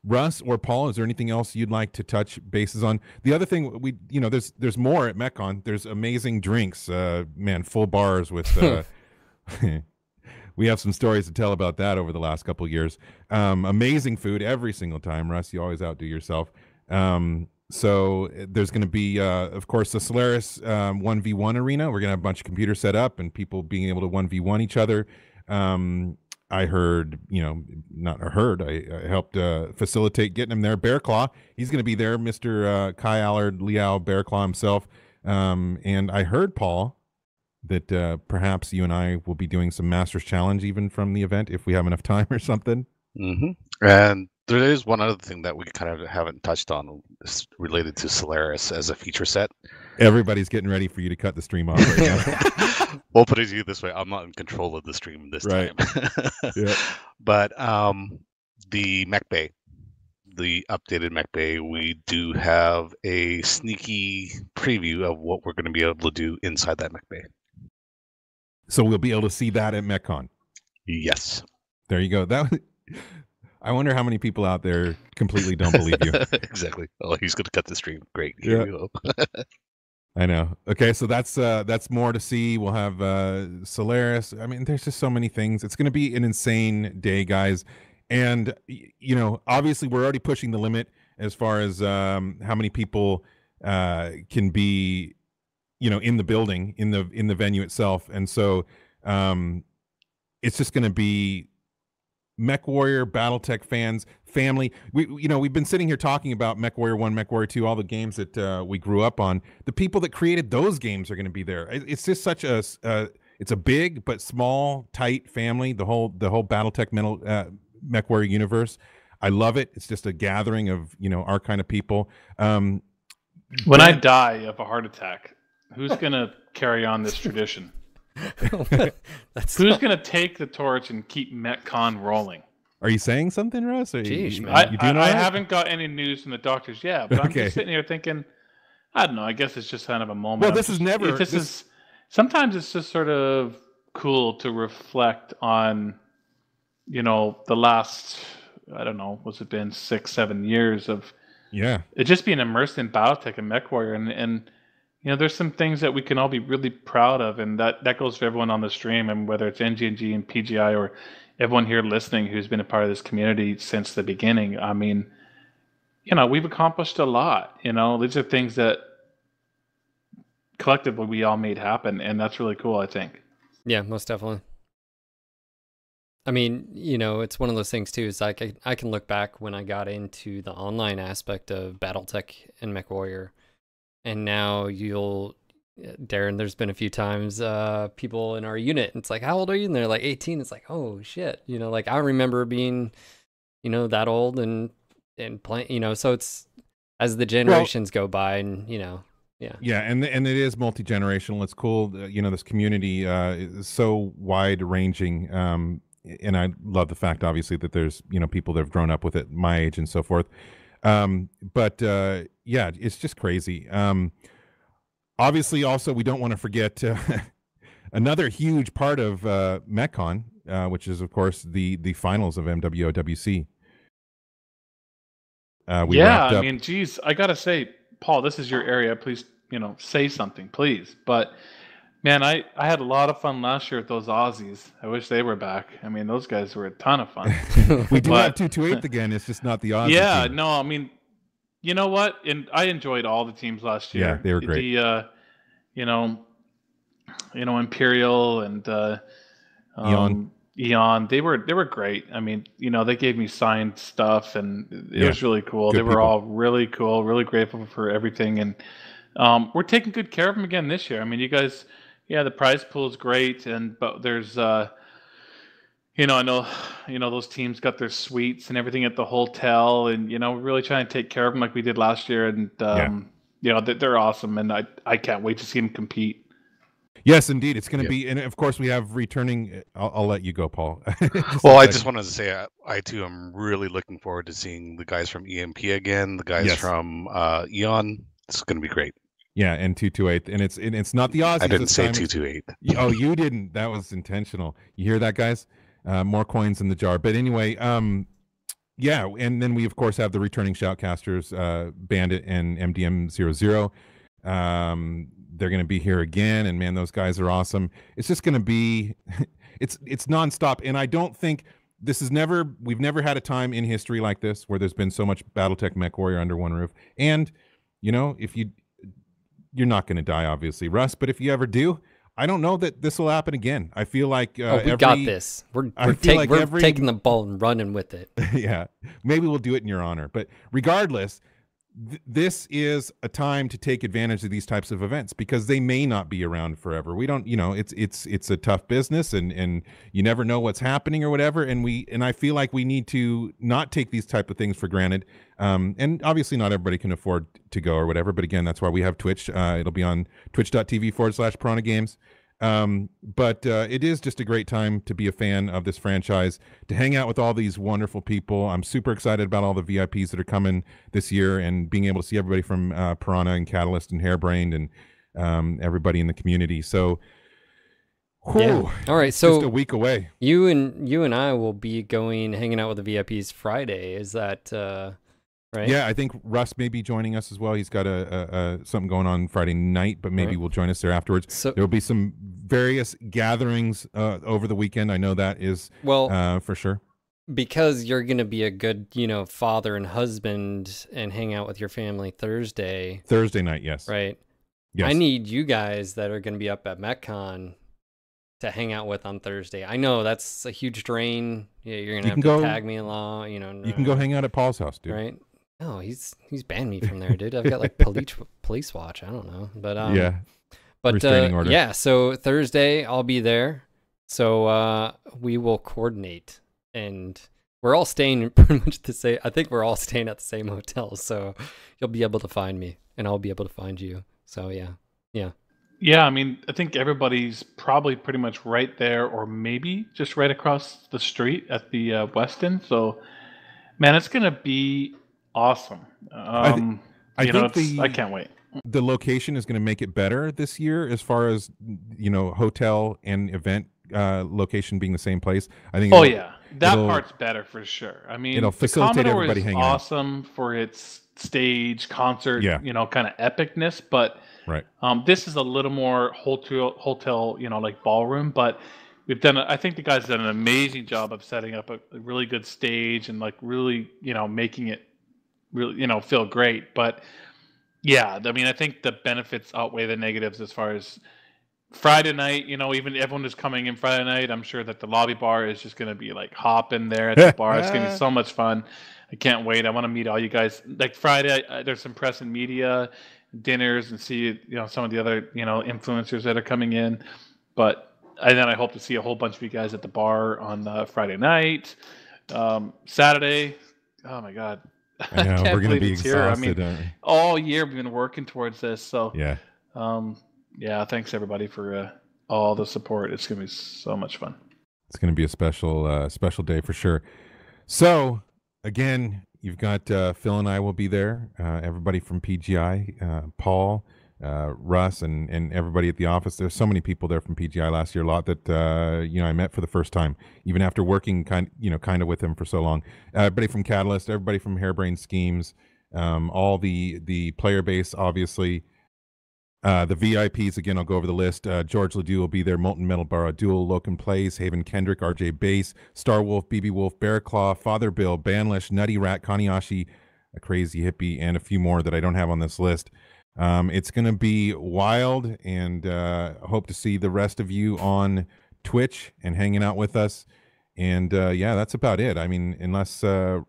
Russ or Paul, is there anything else you'd like to touch bases on? The other thing, there's more at MechCon. There's amazing drinks, full bars with. We have some stories to tell about that over the last couple of years. Amazing food every single time, Russ. You always outdo yourself. So there's going to be, of course, the Solaris 1v1 arena. We're going to have a bunch of computers set up and people being able to 1v1 each other. I heard, I helped facilitate getting him there. Bear Claw, he's going to be there, Mr. Kai Allard Liao Bear Claw himself. And I heard, Paul, that perhaps you and I will be doing some Masters Challenge even from the event if we have enough time or something. Mm-hmm. And there is one other thing that we kind of haven't touched on related to Solaris as a feature set. Everybody's getting ready for you to cut the stream off right now. We'll put it to you this way. I'm not in control of the stream this time. Yeah. But the Mech Bay, the updated Mech Bay, we do have a sneaky preview of what we're going to be able to do inside that Mech Bay. So we'll be able to see that at MechCon. Yes. There you go. I wonder how many people out there completely don't believe you. Exactly. Oh, he's going to cut the stream. Great. Yeah. Here we go. I know. Okay, so that's more to see. We'll have Solaris. I mean, there's just so many things. It's going to be an insane day, guys. And obviously, we're already pushing the limit as far as how many people can be, in the building, in the venue itself. And so it's just going to be MechWarrior, BattleTech fans, family. We've been sitting here talking about MechWarrior 1, MechWarrior 2, all the games that we grew up on. The people that created those games are going to be there. It's just such it's a big but small, tight family. The whole BattleTech MechWarrior universe. I love it. It's just a gathering of our kind of people. When I die of a heart attack, who's going to carry on this tradition? Who's going to take the torch and keep MechCon rolling? Are you saying something, Russ? Jeez, man. I haven't got any news from the doctors yet, but I'm just sitting here thinking, I don't know. I guess it's just kind of a moment. Well, sometimes it's just sort of cool to reflect on, the last, I don't know, what's it been, 6-7 years of it just being immersed in BattleTech and MechWarrior, and there's some things that we can all be really proud of, and that goes for everyone on the stream, and whether it's NGNG and PGI or everyone here listening who's been a part of this community since the beginning. I mean, we've accomplished a lot. These are things that collectively we all made happen, and that's really cool, I think. Yeah, most definitely. I mean, it's one of those things too. Is like I can look back when I got into the online aspect of BattleTech and MechWarrior. And now Darren, there's been a few times people in our unit, it's like, how old are you? And they're like 18. It's like, oh shit. I remember being, that old and playing, so it's as the generations go by and, yeah. Yeah. And it is multi-generational. It's cool. This community is so wide ranging. And I love the fact, obviously, that there's, people that have grown up with it my age and so forth. But it's just crazy. Obviously, also, we don't want to forget another huge part of MechCon, which is, of course, the finals of MWOWC. Geez, I got to say, Paul, this is your area. Please, say something, please. But, man, I had a lot of fun last year with those Aussies. I wish they were back. I mean, those guys were a ton of fun. We do have 228 again. It's just not the Aussie team. No, I mean, you know what? And I enjoyed all the teams last year. Yeah, they were great. Imperial and Eon. Eon, they were great. I mean, they gave me signed stuff, and it Yeah, was really cool. good They were people. all really cool, really grateful for everything, and we're taking good care of them again this year. I mean, you guys, yeah, the prize pool is great, but there's I know, those teams got their suites and everything at the hotel, and we're really trying to take care of them like we did last year, and Yeah. they're awesome, and I can't wait to see them compete. Yes, indeed. It's going to Yep. be, and of course we have returning. I'll let you go, Paul. Well, I just wanted to say I too am really looking forward to seeing the guys from EMP again, the guys Yes. from Eon. It's going to be great. Yeah, and 228, and it's not the Aussies. I didn't this say time. 228. Oh, you didn't. That was intentional. You hear that, guys? More coins in the jar. But anyway, yeah, and then we of course have the returning shoutcasters, Bandit and MDM00. They're going to be here again, and man, those guys are awesome. It's just going to be, it's nonstop, and I don't think we've never had a time in history like this where there's been so much BattleTech Mech Warrior under one roof. And if you're not going to die, obviously, Russ, but if you ever do, I don't know that this will happen again. I feel like we got this. We're taking the ball and running with it. Yeah, maybe we'll do it in your honor. But regardless, this is a time to take advantage of these types of events because they may not be around forever. We don't, it's a tough business, and you never know what's happening or whatever. And I feel like we need to not take these type of things for granted. And obviously not everybody can afford to go or whatever. But again, that's why we have Twitch. It'll be on twitch.tv/Piranha Games. But it is just a great time to be a fan of this franchise, to hang out with all these wonderful people. I'm super excited about all the VIPs that are coming this year and being able to see everybody from Piranha and Catalyst and Hairbrained and everybody in the community. So, yeah. All right. So just a week away. You and I will be hanging out with the VIPs Friday. Is that right? Yeah, I think Russ may be joining us as well. He's got a something going on Friday night, but maybe we'll join us there afterwards. So there will be some various gatherings over the weekend. I know that is for sure. Because you're going to be a good, father and husband and hang out with your family Thursday night, yes. Right. Yes. I need you guys that are going to be up at MechCon to hang out with on Thursday. I know that's a huge drain. Yeah, you're going to have to tag me along, You can go hang out at Paul's house, dude. Right. No, he's banned me from there, dude. I've got like police watch. I don't know, but yeah. But restraining order. Yeah. So Thursday I'll be there. So we will coordinate, and we're all staying pretty much the same. I think we're all staying at the same hotel, so you'll be able to find me, and I'll be able to find you. So yeah. Yeah, I mean, I think everybody's probably pretty much right there, or maybe just right across the street at the Westin. So, man, it's gonna be awesome. I can't wait. The location is going to make it better this year as far as hotel and event location being the same place. I think that part's better for sure. I mean, it'll facilitate everybody hanging out. Awesome for its stage concert, kind of epicness, but right. This is a little more hotel, like ballroom, but I think the guys done an amazing job of setting up a really good stage and like really, making it really, feel great. But yeah, I mean, I think the benefits outweigh the negatives as far as Friday night, even everyone who's coming in Friday night, I'm sure that the lobby bar is just going to be like hopping there at the bar. It's going to be so much fun. I can't wait. I want to meet all you guys. Like Friday, there's some press and media dinners and see, some of the other, influencers that are coming in. But then I hope to see a whole bunch of you guys at the bar on Friday night. Saturday, oh my God. I know, we're going to be exhausted. I mean, all year we've been working towards this. So yeah. Yeah, thanks everybody for all the support. It's going to be so much fun. It's going to be a special day for sure. So again, you've got Phil and I will be there. Everybody from PGI, Paul, Russ, and everybody at the office. There's so many people there from PGI last year. A lot that I met for the first time, even after working kind of with them for so long. Everybody from Catalyst, everybody from Hairbrained Schemes, all the player base, obviously. The VIPs, again, I'll go over the list. George Ledoux will be there. Molten Metal Bar Duel, Loken Plays, Haven Kendrick, RJ Bass, Star Wolf, BB Wolf, Bear Claw, Father Bill, Banlish, Nutty Rat, Kaniashi, a Crazy Hippie, and a few more that I don't have on this list. It's going to be wild, and hope to see the rest of you on Twitch and hanging out with us. And yeah, that's about it. I mean, unless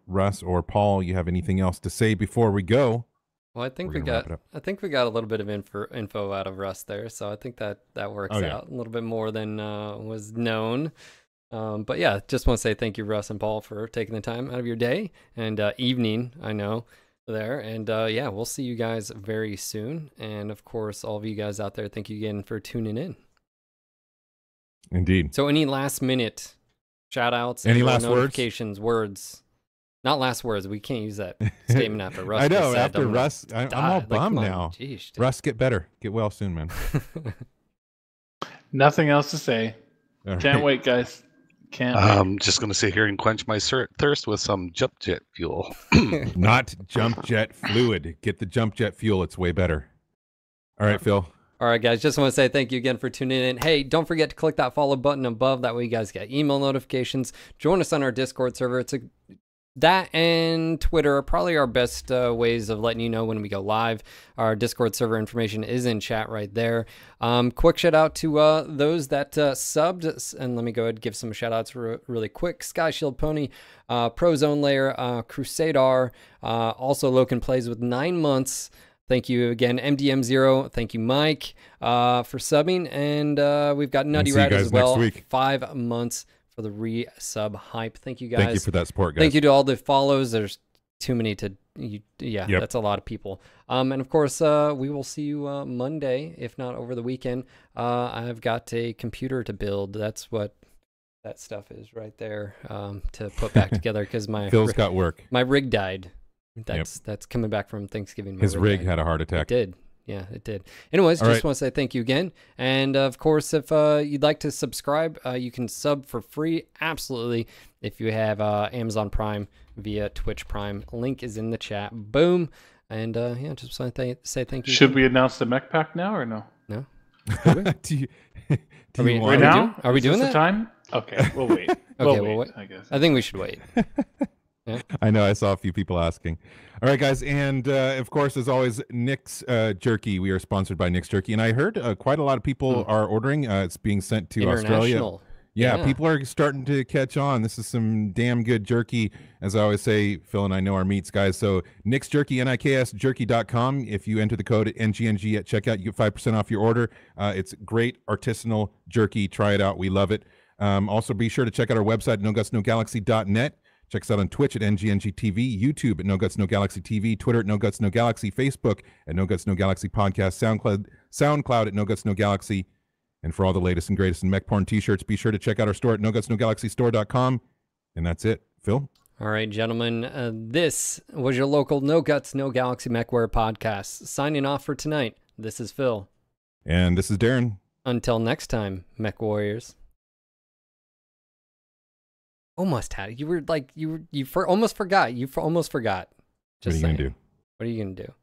Russ or Paul, you have anything else to say before we go. Well, I think We're we gonna wrap got it up. I think we got a little bit of info out of Russ there, so I think that works Oh, yeah. out a little bit more than was known. But yeah, just want to say thank you, Russ and Paul, for taking the time out of your day and evening, I know, there. And yeah, we'll see you guys very soon. And of course, all of you guys out there, thank you again for tuning in. Indeed. So any last minute shout outs, Any and/or last notifications, words? Not last words. We can't use that statement after Russ. I know. just said, After I'm gonna Russ, I'm die. all Like, bummed come on. now. Jeez, dude. Russ, get better. Get well soon, man. Nothing else to say. All Can't right. wait, guys. Can't wait. I'm just going to sit here and quench my thirst with some jump jet fuel. Not jump jet fluid. Get the jump jet fuel. It's way better. All right, Phil. All right, guys, just want to say thank you again for tuning in. Hey, don't forget to click that follow button above. That way you guys get email notifications. Join us on our Discord server. That and Twitter are probably our best ways of letting you know when we go live. Our Discord server information is in chat right there. Quick shout out to those that subbed. And let me go ahead and give some shout outs really quick. Sky Shield Pony, Prozone Layer, Crusader, also Loken Plays with 9 months. Thank you again, MDM0. Thank you, Mike, for subbing. And we've got Nutty see you Rat guys as well. next week. 5 months for the resub hype. Thank you, guys. Thank you for that support, guys. Thank you to all the follows. There's too many to, yeah, Yep. That's a lot of people. And of course, we will see you Monday, if not over the weekend. I've got a computer to build. That's what that stuff is right there, to put back together because Phil's got work. my rig died. That's coming back from Thanksgiving. His rig died. had a heart It attack. did. Yeah, it did. Anyways, All just right. want to say thank you again. And of course, if you'd like to subscribe, you can sub for free. Absolutely. If you have Amazon Prime via Twitch Prime, link is in the chat. Boom. And yeah, just want to say thank you. Should we announce the mech pack now or no? No? do you, Are we- you Right want now? Are we Is this doing the that? time? Okay, we'll wait. Okay, we'll we'll wait, wait. I guess. I think we should wait. I know. I saw a few people asking. All right, guys. And of course, as always, Nick's Jerky. We are sponsored by Nick's Jerky. And I heard quite a lot of people are ordering. It's being sent to Australia. International. Yeah, people are starting to catch on. This is some damn good jerky. As I always say, Phil and I know our meats, guys. So Nick's Jerky, NIKSjerky.com. If you enter the code NGNG at checkout, you get 5% off your order. It's great artisanal jerky. Try it out. We love it. Also, be sure to check out our website, nogutsnogalaxy.net. Check us out on Twitch at NGNG TV, YouTube at No Guts No Galaxy TV, Twitter at No Guts No Galaxy, Facebook at No Guts No Galaxy Podcast, SoundCloud at No Guts No Galaxy. And for all the latest and greatest in mech porn t-shirts, be sure to check out our store at nogutsnogalaxystore.com. And that's it. Phil? All right, gentlemen. This was your local No Guts No Galaxy MechWare podcast. Signing off for tonight. This is Phil. And this is Darren. Until next time, Mech Warriors. Almost had it. You were like, almost forgot. You almost forgot. What are you going to do? What are you going to do?